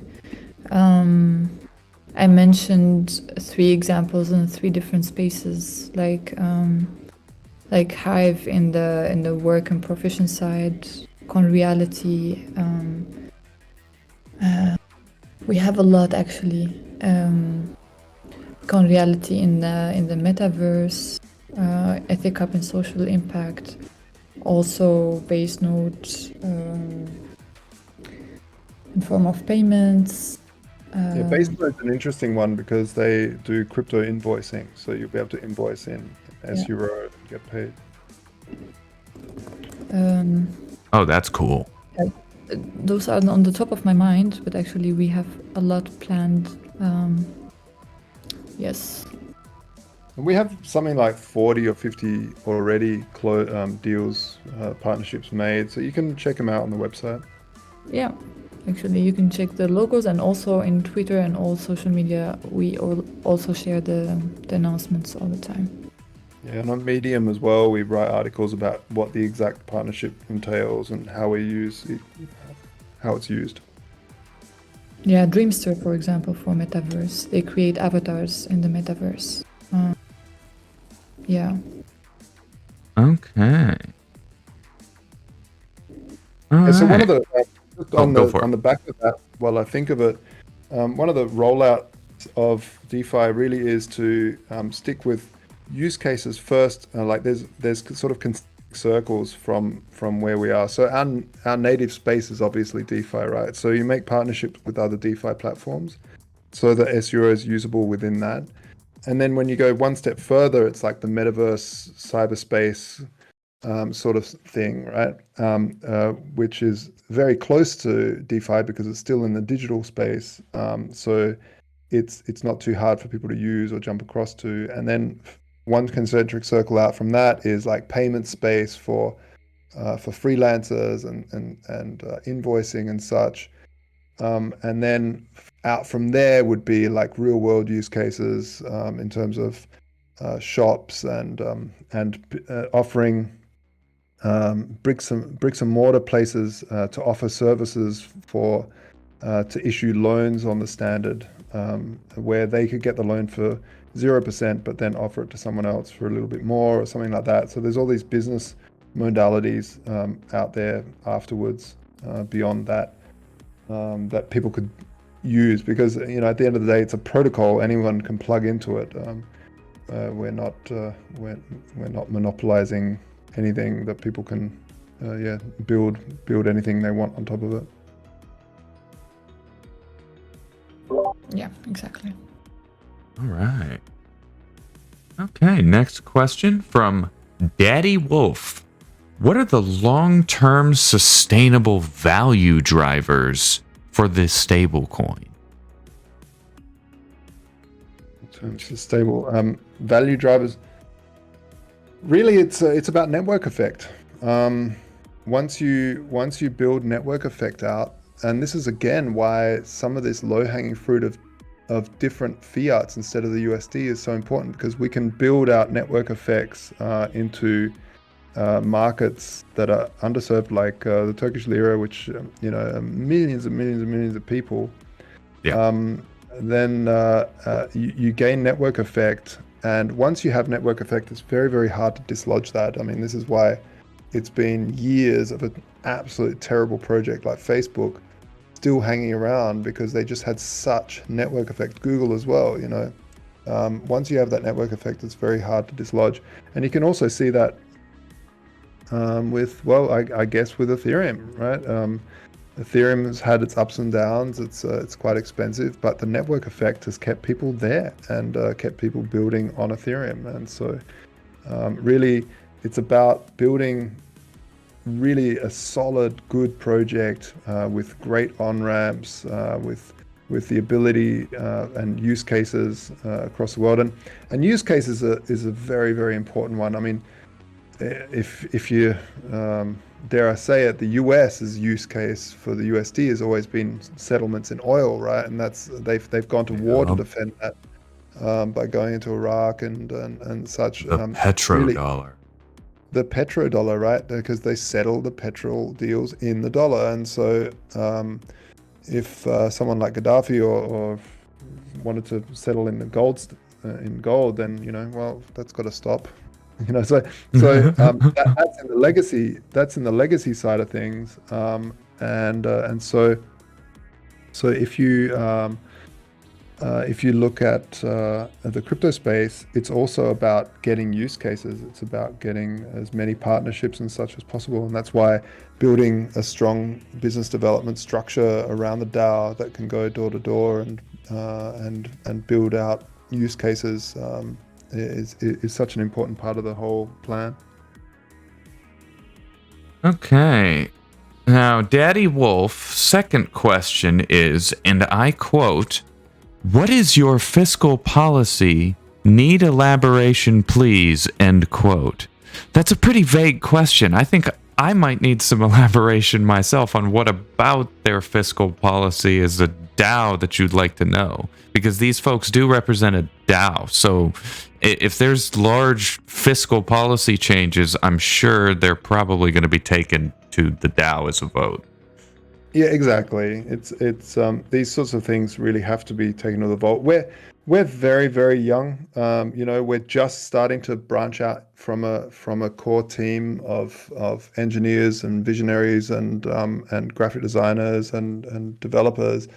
I mentioned 3 examples in 3 different spaces, like Hive in the work and profession side, Conreality. We have a lot actually. Conreality in the metaverse, Ethicup and social impact, also base note in form of payments. Base note is an interesting one because they do crypto invoicing, so you'll be able to invoice in S-Euro and get paid. Oh, that's cool. Those are on the top of my mind, but actually we have a lot planned. Yes. And we have something like 40 or 50 already deals, partnerships made, so you can check them out on the website. Yeah, actually you can check the logos, and also in Twitter and all social media we also share the announcements all the time. Yeah, and on Medium as well, we write articles about what the exact partnership entails and how we use it, how it's used. Yeah, Dreamster, for example, for Metaverse. They create avatars in the Metaverse. Yeah. Okay. So one of the on the back of that, while I think of it, one of the rollouts of DeFi really is to stick with use cases first. Like there's sort of circles from where we are. So our native space is obviously DeFi, right? So you make partnerships with other DeFi platforms so that S-Euro is usable within that. And then when you go one step further, it's like the metaverse, cyberspace sort of thing, right? Which is very close to DeFi because it's still in the digital space. So it's not too hard for people to use or jump across to. And then one concentric circle out from that is like payment space for freelancers and invoicing and such. And then out from there would be like real world use cases in terms of shops and offering bricks and mortar places to offer services for to issue loans on the standard, where they could get the loan for 0%, but then offer it to someone else for a little bit more or something like that. So there's all these business modalities out there afterwards beyond that that people could use, because at the end of the day it's a protocol, anyone can plug into it. We're not monopolizing anything, that people can build anything they want on top of it. Yeah, exactly. All right. Okay, next question from Daddy Wolf. what are the long-term sustainable value drivers for this stablecoin? In terms of stable value drivers, really, it's about network effect. Once you build network effect out, and this is again why some of this low-hanging fruit of different fiats instead of the USD is so important, because we can build out network effects into markets that are underserved, like the Turkish lira, which millions and millions and millions of people. Yeah. Then you gain network effect, and once you have network effect, it's very, very hard to dislodge that. I mean, this is why it's been years of an absolute terrible project like Facebook still hanging around, because they just had such network effect. Google as well, once you have that network effect, it's very hard to dislodge. And you can also see that I guess with Ethereum, right? Ethereum has had its ups and downs. It's quite expensive, but the network effect has kept people there and kept people building on Ethereum. And so really, it's about building really a solid, good project with great on-ramps, with the ability and use cases across the world. And use cases is a very, very important one. I mean, if you dare I say it, the US's use case for the USD has always been settlements in oil, right? And they've gone to war to defend that by going into Iraq and such. The petrodollar. The petrodollar, right? Because they settle the petrol deals in the dollar. And so if someone like Gaddafi or wanted to settle in gold, then well, that's got to stop. So that's in the legacy. That's in the legacy side of things. And so if you look at the crypto space, it's also about getting use cases. It's about getting as many partnerships and such as possible, and that's why building a strong business development structure around the DAO that can go door to door and build out use cases is such an important part of the whole plan. Okay. Now, Daddy Wolf, second question is, and I quote, "What is your fiscal policy? Need elaboration, please," end quote. That's a pretty vague question. I think I might need some elaboration myself on what about their fiscal policy is a DAO that you'd like to know, because these folks do represent a DAO. So if there's large fiscal policy changes, I'm sure they're probably going to be taken to the DAO as a vote. Yeah, exactly. It's these sorts of things really have to be taken to the vote. We're very, very young. We're just starting to branch out from a core team of engineers and visionaries and graphic designers and developers,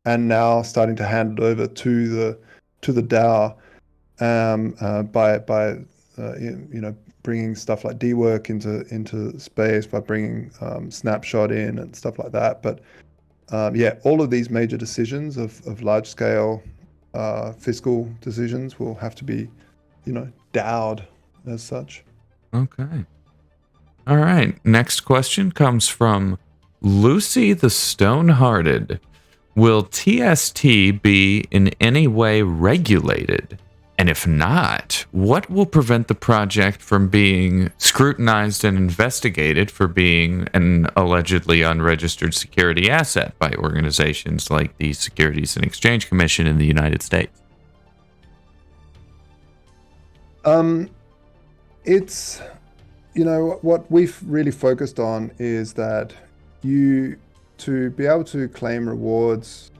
and now starting to hand it over to the DAO by bringing stuff like DWork into space, by bringing Snapshot in and stuff like that. But all of these major decisions of large scale fiscal decisions will have to be, DAO'd as such. Okay. All right. Next question comes from Lucy the Stone-Hearted. Will TST be in any way regulated? And if not, what will prevent the project from being scrutinized and investigated for being an allegedly unregistered security asset by organizations like the Securities and Exchange Commission in the United States? It's, what we've really focused on is that to be able to claim rewards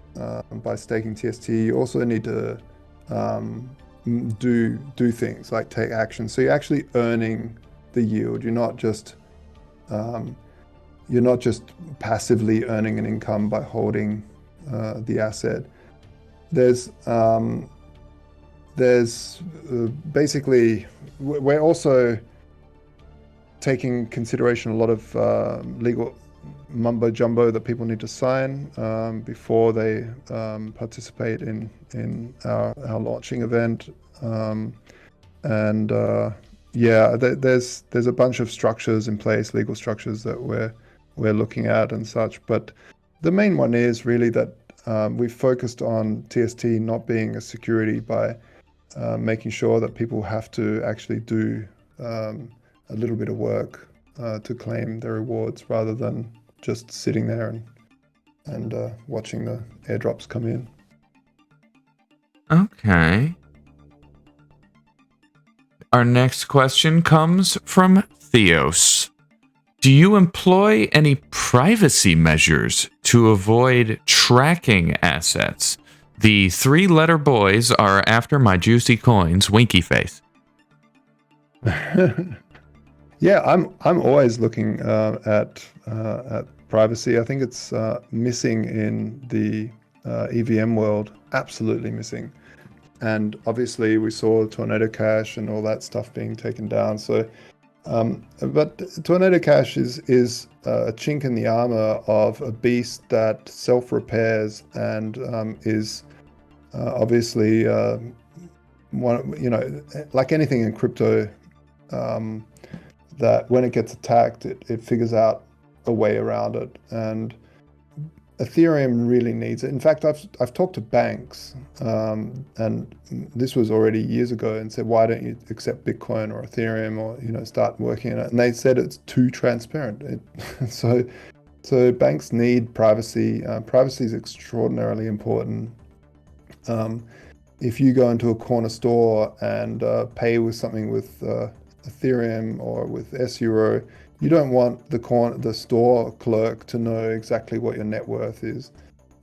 by staking TST, you also need to do things like take action. So you're actually earning the yield. You're not just passively earning an income by holding the asset. There's basically, we're also taking consideration a lot of legal mumbo jumbo that people need to sign before they participate in our launching event, and yeah, there's a bunch of structures in place, legal structures that we're looking at and such. But the main one is really that we've focused on TST not being a security by making sure that people have to actually do a little bit of work to claim their rewards rather than just sitting there and watching the airdrops come in. Okay. Our next question comes from Theos. Do you employ any privacy measures to avoid tracking assets? The 3-letter boys are after my juicy coins, winky face. Yeah, I'm always looking at privacy. I think it's missing in the EVM world, absolutely missing. And obviously we saw Tornado Cash and all that stuff being taken down. So, but Tornado Cash is a chink in the armor of a beast that self-repairs and is obviously like anything in crypto, that when it gets attacked, it figures out a way around it. And Ethereum really needs it. In fact, I've talked to banks, and this was already years ago, and said, why don't you accept Bitcoin or Ethereum, or start working on it? And they said it's too transparent. So banks need privacy. Privacy is extraordinarily important. If you go into a corner store and pay with something with Ethereum or with S-Euro, you don't want the store clerk to know exactly what your net worth is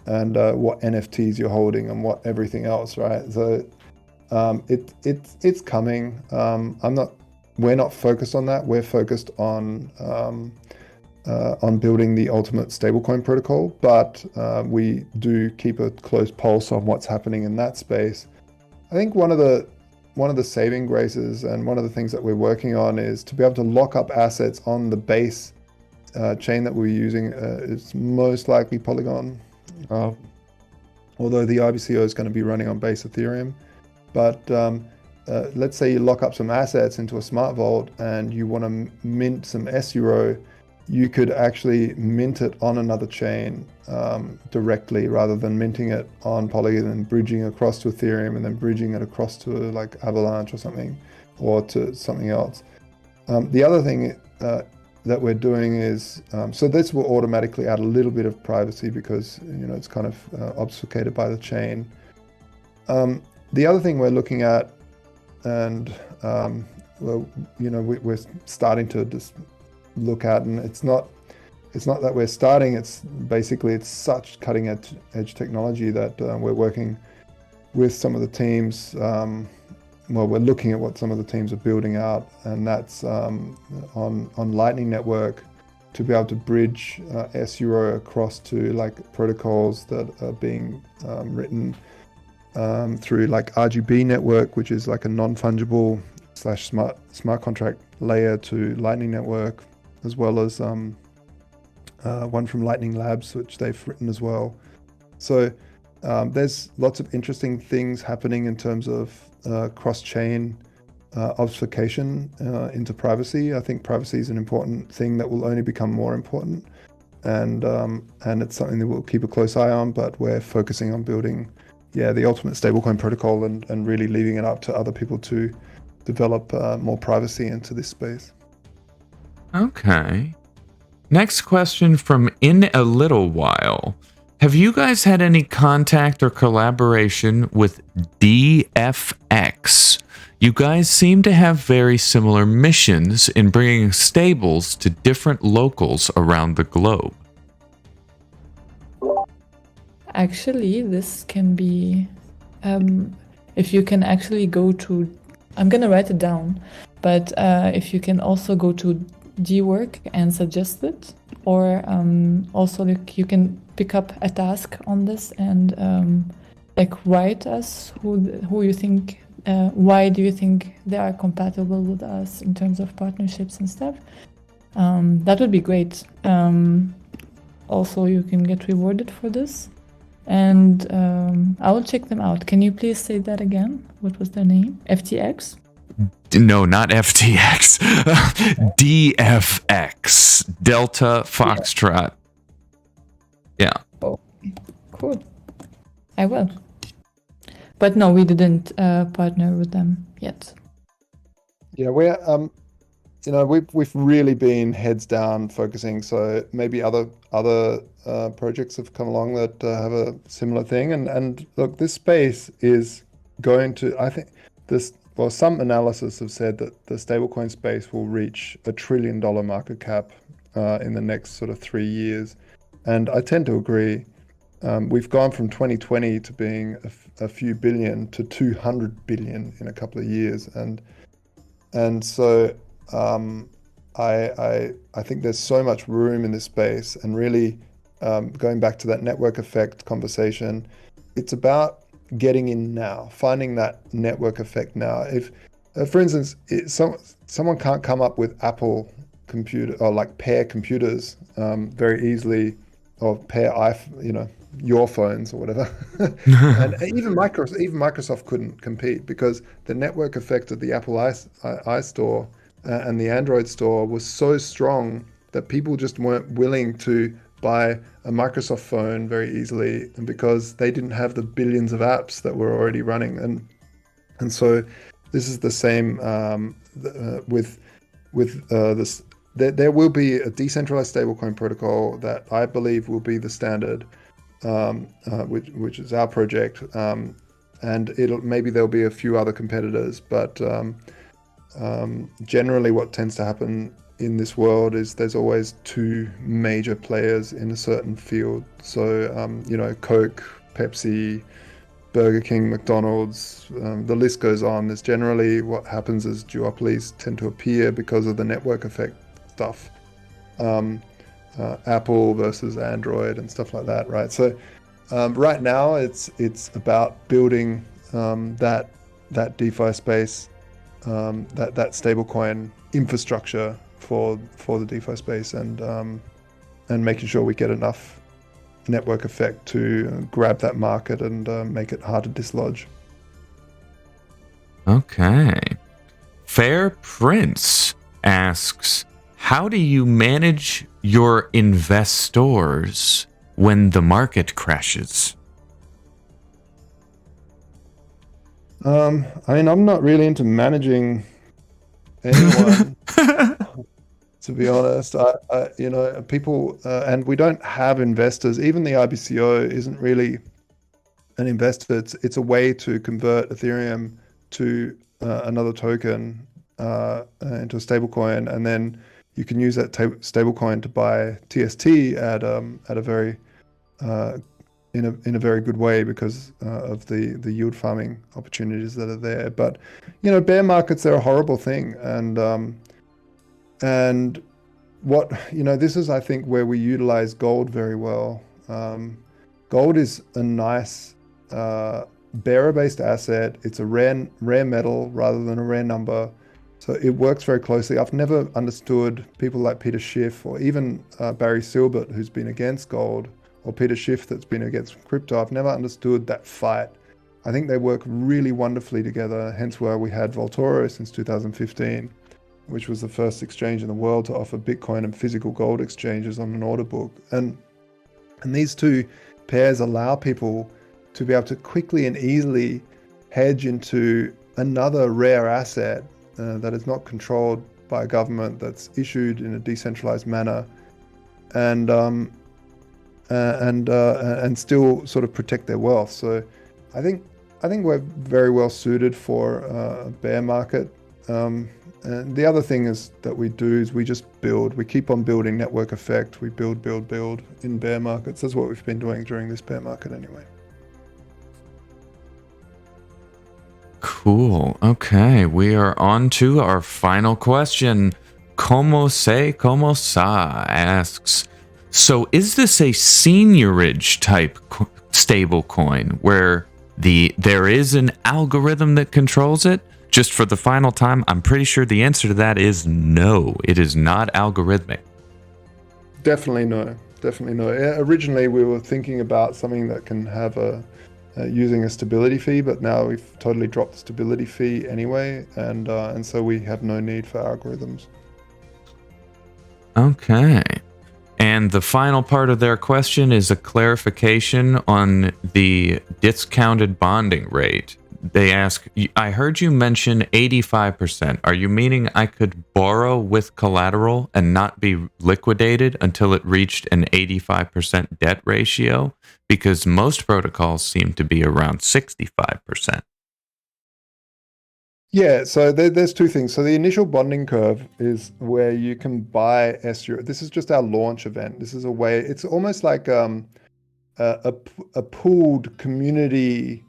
and what NFTs you're holding and what everything else, right? So it's coming. We're not focused on that. We're focused on building the ultimate stablecoin protocol, but we do keep a close pulse on what's happening in that space. I think one of the saving graces and one of the things that we're working on is to be able to lock up assets on the base chain that we're using. It's most likely Polygon, although the IBCO is going to be running on base Ethereum. But let's say you lock up some assets into a smart vault and you want to mint some S-Euro, you could actually mint it on another chain directly rather than minting it on Polygon and bridging across to Ethereum and then bridging it across to like Avalanche or something, or to something else. The other thing that we're doing is, so this will automatically add a little bit of privacy because it's kind of obfuscated by the chain. The other thing we're looking at, and we're starting to just look at, and it's not that we're starting, it's such cutting edge technology that we're working with some of the teams. We're looking at what some of the teams are building out, and that's on Lightning Network, to be able to bridge S-Euro across to like protocols that are being written through like RGB Network, which is like a non-fungible / smart contract layer to Lightning Network, as well as one from Lightning Labs, which they've written as well. So there's lots of interesting things happening in terms of cross-chain obfuscation into privacy. I think privacy is an important thing that will only become more important, and it's something that we'll keep a close eye on, but we're focusing on building the ultimate stablecoin protocol and really leaving it up to other people to develop more privacy into this space. Okay. Next question from In a Little While. Have you guys had any contact or collaboration with DFX? You guys seem to have very similar missions in bringing stables to different locals around the globe. Actually, this can be, if you can actually go to, I'm gonna write it down, but if you can also go to Dwork and suggest it, or also like you can pick up a task on this and like write us who you think, why do you think they are compatible with us in terms of partnerships and stuff. That would be great. Also, you can get rewarded for this, and I will check them out. Can you please say that again? What was their name? FTX? No, not FTX. DFX. Delta Foxtrot. Yeah. Oh, cool. I will. But no, we didn't partner with them yet. Yeah, we're we've really been heads down focusing. So maybe other projects have come along that have a similar thing. And look, this space is going to. I think this. Well, some analysis have said that the stablecoin space will reach $1 trillion market cap in the next sort of 3 years, and I tend to agree. We've gone from 2020 to being a few billion to 200 billion in a couple of years, and so I think there's so much room in this space, and really going back to that network effect conversation, it's about getting in now, finding that network effect now. If, for instance, someone can't come up with Apple computer or like pair computers very easily, or pair your phones or whatever, and even Microsoft couldn't compete because the network effect of the Apple iStore and the Android store was so strong that people just weren't willing to buy a Microsoft phone very easily, and because they didn't have the billions of apps that were already running, and so this is the same with this. There will be a decentralized stablecoin protocol that I believe will be the standard, which is our project, and maybe there'll be a few other competitors, but generally what tends to happen in this world is there's always two major players in a certain field. So, Coke, Pepsi, Burger King, McDonald's, the list goes on. There's generally what happens is duopolies tend to appear because of the network effect stuff. Apple versus Android and stuff like that, right? So, right now it's about building that DeFi space, that stablecoin infrastructure for the DeFi space, and making sure we get enough network effect to grab that market and make it hard to dislodge. Okay. Fair Prince asks, how do you manage your investors when the market crashes? I'm not really into managing anyone. To be honest, people, and we don't have investors. Even the IBCO isn't really an investor. It's a way to convert Ethereum to another token into a stablecoin, and then you can use that stablecoin to buy TST at a very in a very good way because of the yield farming opportunities that are there. But bear markets, they're a horrible thing, and what this is, I think, where we utilize gold very well. Gold is a nice bearer-based asset. It's a rare metal rather than a rare number, so it works very closely. I've never understood people like Peter Schiff or even Barry Silbert, who's been against gold, or Peter Schiff that's been against crypto. I've never understood that fight. I think they work really wonderfully together, hence why we had Vaultoro since 2015, which was the first exchange in the world to offer Bitcoin and physical gold exchanges on an order book. And these two pairs allow people to be able to quickly and easily hedge into another rare asset that is not controlled by a government, that's issued in a decentralized manner, and still sort of protect their wealth. So I think we're very well suited for a bear market. And the other thing is that we do is we just build. We keep on building network effect. We build in bear markets. That's what we've been doing during this bear market anyway. Cool. Okay, we are on to our final question. Como sa asks, so is this a seniorage type stable coin where there is an algorithm that controls it? Just for the final time, I'm pretty sure the answer to that is no. It is not algorithmic. Definitely no. Originally, we were thinking about something that can have a using a stability fee, but now we've totally dropped the stability fee anyway, and so we have no need for algorithms. Okay. And the final part of their question is a clarification on the discounted bonding rate. They ask, I heard you mention 85%. Are you meaning I could borrow with collateral and not be liquidated until it reached an 85% debt ratio? Because most protocols seem to be around 65%. Yeah, so there's two things. So the initial bonding curve is where you can buy S0. This is just our launch event. This is a way, it's almost like a pooled community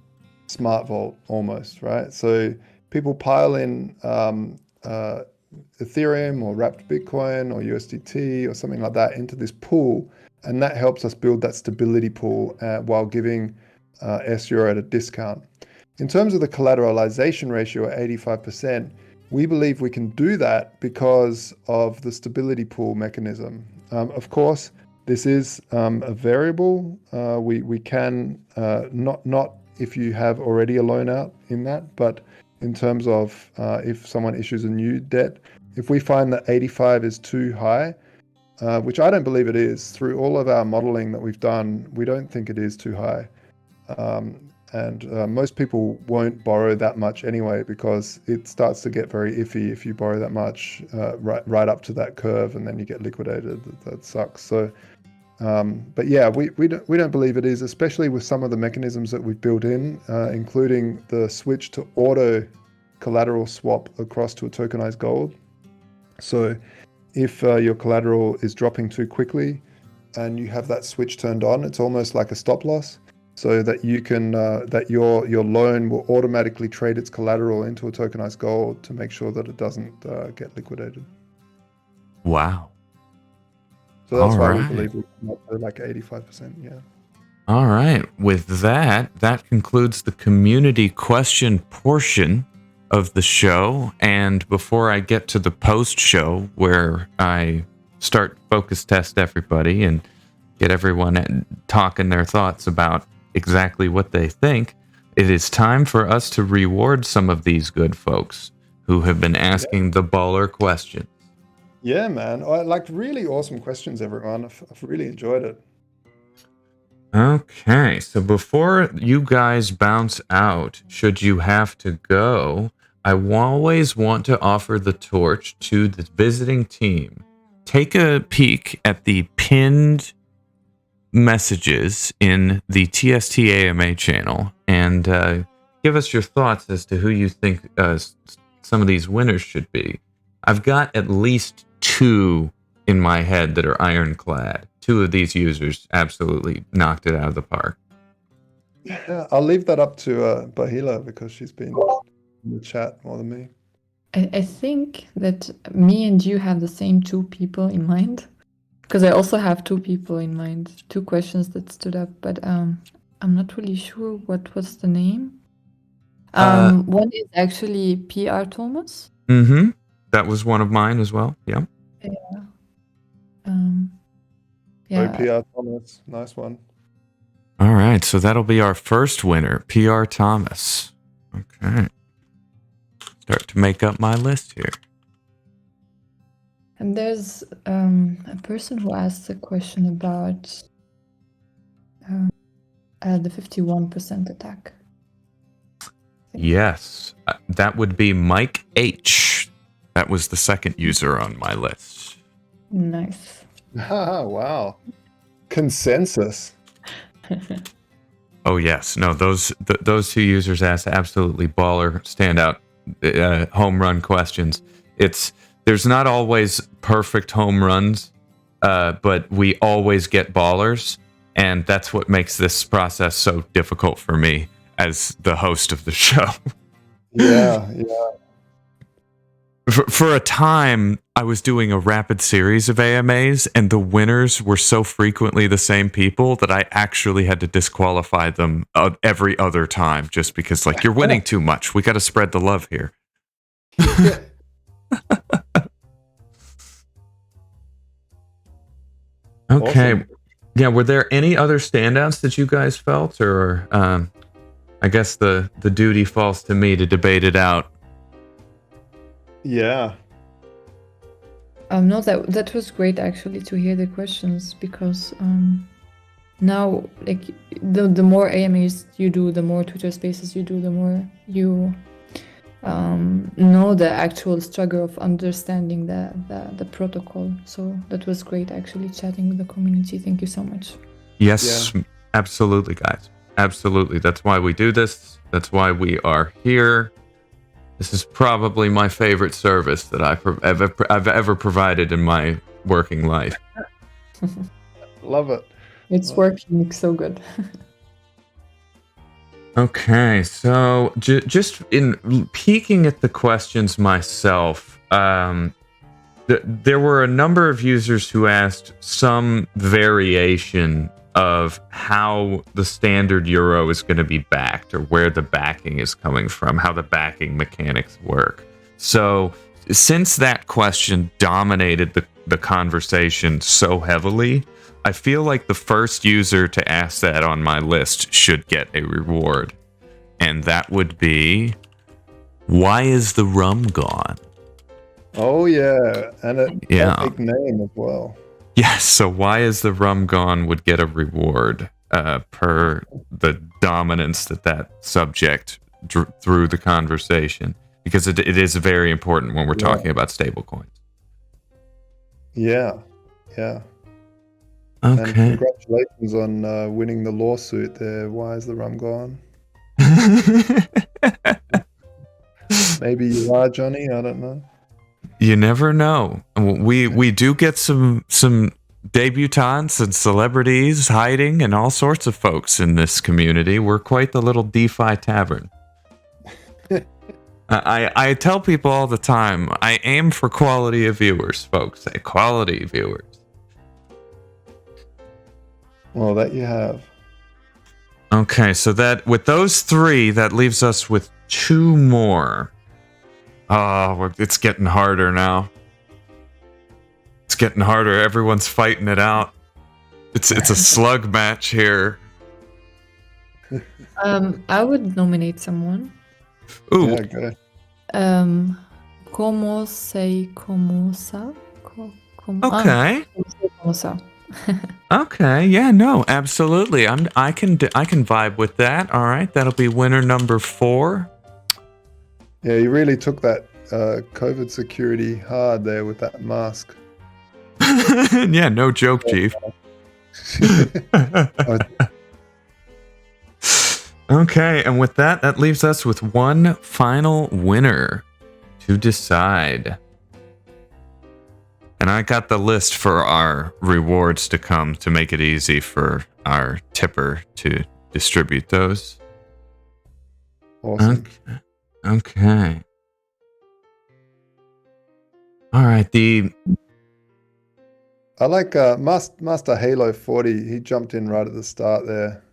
smart vault almost, right? So people pile in Ethereum or wrapped Bitcoin or USDT or something like that into this pool, and that helps us build that stability pool while giving S0 at a discount. In terms of the collateralization ratio at 85%, we believe we can do that because of the stability pool mechanism. Of course, this is a variable. We can not if you have already a loan out in that, but in terms of if someone issues a new debt, if we find that 85 is too high, which I don't believe it is, through all of our modeling that we've done, we don't think it is too high. And most people won't borrow that much anyway, because it starts to get very iffy if you borrow that much right up to that curve, and then you get liquidated. That sucks. So, but yeah, we don't believe it is, especially with some of the mechanisms that we've built in, including the switch to auto collateral swap across to a tokenized gold. So, if your collateral is dropping too quickly, and you have that switch turned on, it's almost like a stop loss, so that you can that your loan will automatically trade its collateral into a tokenized gold to make sure that it doesn't get liquidated. Wow. So that's All why right. we believe we can up to like 85%. Yeah. All right. With that concludes the community question portion of the show. And before I get to the post show, where I start focus test everybody and get everyone talking their thoughts about exactly what they think, it is time for us to reward some of these good folks who have been asking the baller questions. Yeah, man. Like really awesome questions, everyone. I've really enjoyed it. Okay, so before you guys bounce out, should you have to go, I always want to offer the torch to the visiting team. Take a peek at the pinned messages in the TST AMA channel and give us your thoughts as to who you think some of these winners should be. I've got at least 2 in my head that are ironclad. 2 of these users absolutely knocked it out of the park. Yeah, I'll leave that up to Bahila, because she's been in the chat more than me. I think that me and you have the same 2 people in mind, because I also have 2 people in mind, 2 questions that stood up, but I'm not really sure what was the name. One is actually PR Thomas. Mm-hmm. That was one of mine as well. Yeah. Yeah. PR Thomas, nice one. All right, so that'll be our first winner, PR Thomas. Okay. Start to make up my list here. And there's a person who asked a question about the 51% attack. Yes, that would be Mike H. That was the second user on my list. Nice. Wow. Consensus. Oh yes, no, those 2 users asked absolutely baller, standout, home run questions. There's not always perfect home runs, but we always get ballers, and that's what makes this process so difficult for me as the host of the show. Yeah. For a time, I was doing a rapid series of AMAs, and the winners were so frequently the same people that I actually had to disqualify them every other time, just because, like, you're winning too much. We got to spread the love here. Okay. Awesome. Yeah, were there any other standouts that you guys felt, or I guess the duty falls to me to debate it out. Yeah. No, that was great actually to hear the questions, because now, like, the more AMAs you do, the more Twitter Spaces you do, the more you know the actual struggle of understanding the protocol. So that was great actually chatting with the community. Thank you so much. Yes, absolutely, guys. Absolutely. That's why we do this. That's why we are here. This is probably my favorite service that I've ever provided in my working life. Love it. It's working so good. Okay, so just in peeking at the questions myself, there were a number of users who asked some variation of how the standard euro is going to be backed, or where the backing is coming from, how the backing mechanics work. So since that question dominated the conversation so heavily, I feel like the first user to ask that on my list should get a reward. And that would be, why is the rum gone? Oh yeah, and a big name as well. Yes, so why is the rum gone would get a reward per the dominance that subject through the conversation, because it is very important when we're talking about stablecoins. Yeah. Okay. And congratulations on winning the lawsuit there. Why is the rum gone? Maybe you are, Johnny. I don't know. You never know. We do get some debutantes and celebrities hiding, and all sorts of folks in this community. We're quite the little DeFi tavern. I tell people all the time, I aim for quality of viewers, folks. Quality viewers. Well, that you have. Okay, so that with those three, that leaves us with two more. Oh, it's getting harder now. It's getting harder. Everyone's fighting it out. It's a slug match here. I would nominate someone. Ooh. Yeah, good. Como sei como sa? Okay. Como sa. Okay. Yeah. No. Absolutely. I can vibe with that. All right. That'll be winner number 4. Yeah, you really took that COVID security hard there with that mask. Yeah. No joke, Chief. Okay. And with that leaves us with one final winner to decide. And I got the list for our rewards to come to make it easy for our tipper to distribute those. Awesome. Okay. All right. I like Master Halo 40. He jumped in right at the start there.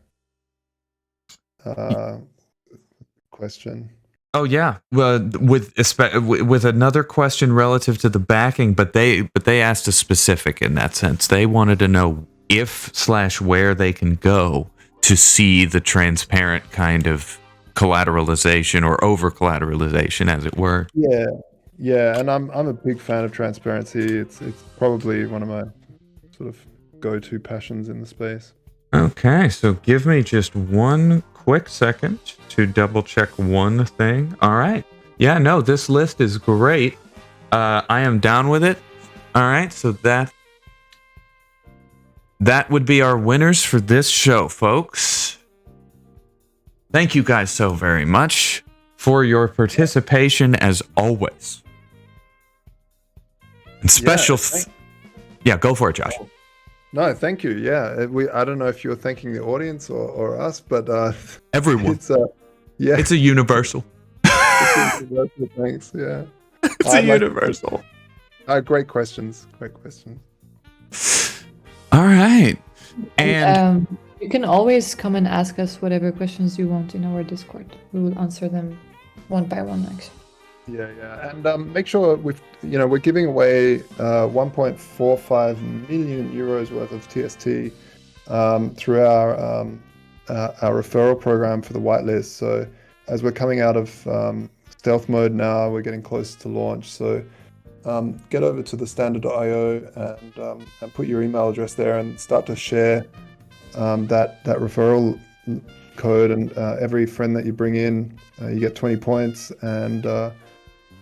Question. Oh yeah, well, with another question relative to the backing, but they asked a specific in that sense. They wanted to know if/where they can go to see the transparent kind of collateralization or over collateralization, as it were. Yeah, and I'm a big fan of transparency. It's probably one of my sort of go-to passions in the space. Okay, so give me just one quick second to double check one thing. All right. Yeah, no, this list is great. I am down with it. All right, so that would be our winners for this show, folks. Thank you guys so very much for your participation as always. And special yeah, go for it, Josh. No, thank you. Yeah, I don't know if you're thanking the audience or us, but everyone. It's a universal. It's a universal. Thanks. Yeah, it's a universal. Great questions. Great questions. All right, and you can always come and ask us whatever questions you want in our Discord. We will answer them one by one, actually. Yeah, and make sure we're giving away 1.45 million euros worth of TST through our our referral program for the whitelist. So as we're coming out of stealth mode now, we're getting close to launch. So get over to the standard.io and put your email address there and start to share that referral code. And every friend that you bring in, you get 20 points, and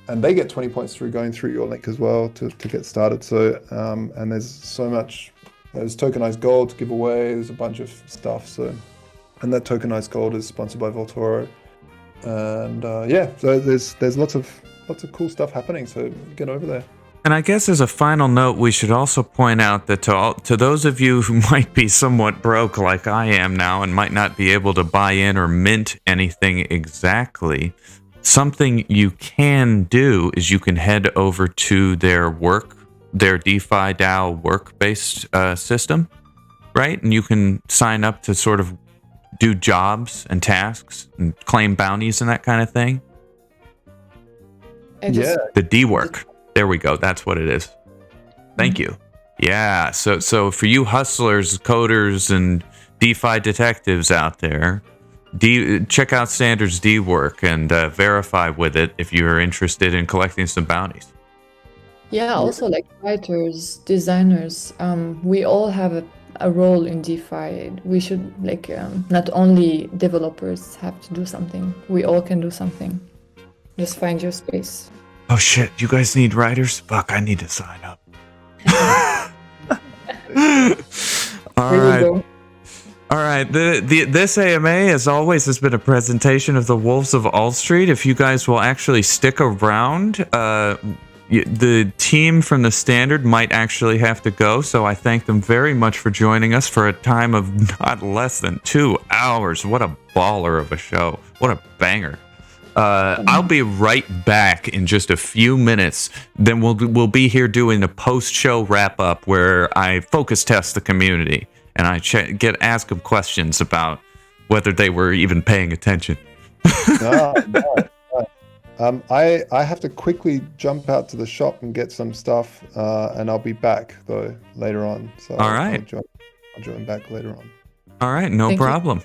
they get 20 points through going through your link as well to get started. So and there's so much. There's tokenized gold to give away. There's a bunch of stuff. So, and that tokenized gold is sponsored by Voltoro. And so there's lots of cool stuff happening. So get over there. And I guess as a final note, we should also point out that to those of you who might be somewhat broke like I am now and might not be able to buy in or mint anything exactly, something you can do is you can head over to their DeFi DAO work-based system, right? And you can sign up to sort of do jobs and tasks and claim bounties and that kind of thing. The D work. There we go. That's what it is. Thank you. Yeah. So for you hustlers, coders, and DeFi detectives out there, check out Standard's D work and verify with it if you're interested in collecting some bounties. Yeah, also like writers, designers, we all have a role in DeFi. We should not only developers have to do something. We all can do something. Just find your space. Oh shit, you guys need writers? Fuck, I need to sign up. All right. All right. This AMA, as always, has been a presentation of the Wolves of All Street. If you guys will actually stick around, the team from the Standard might actually have to go, so I thank them very much for joining us for a time of not less than 2 hours. What a baller of a show. What a banger. I'll be right back in just a few minutes. Then we'll be here doing a post-show wrap-up where I focus test the community and I ask them questions about whether they were even paying attention. No. I have to quickly jump out to the shop and get some stuff, and I'll be back though later on. So all right, I'll join back later on. All right, no problem.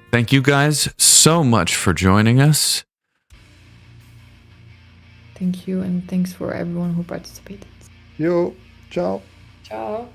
Thank you guys so much for joining us. Thank you, and thanks for everyone who participated. Yo, ciao. Ciao.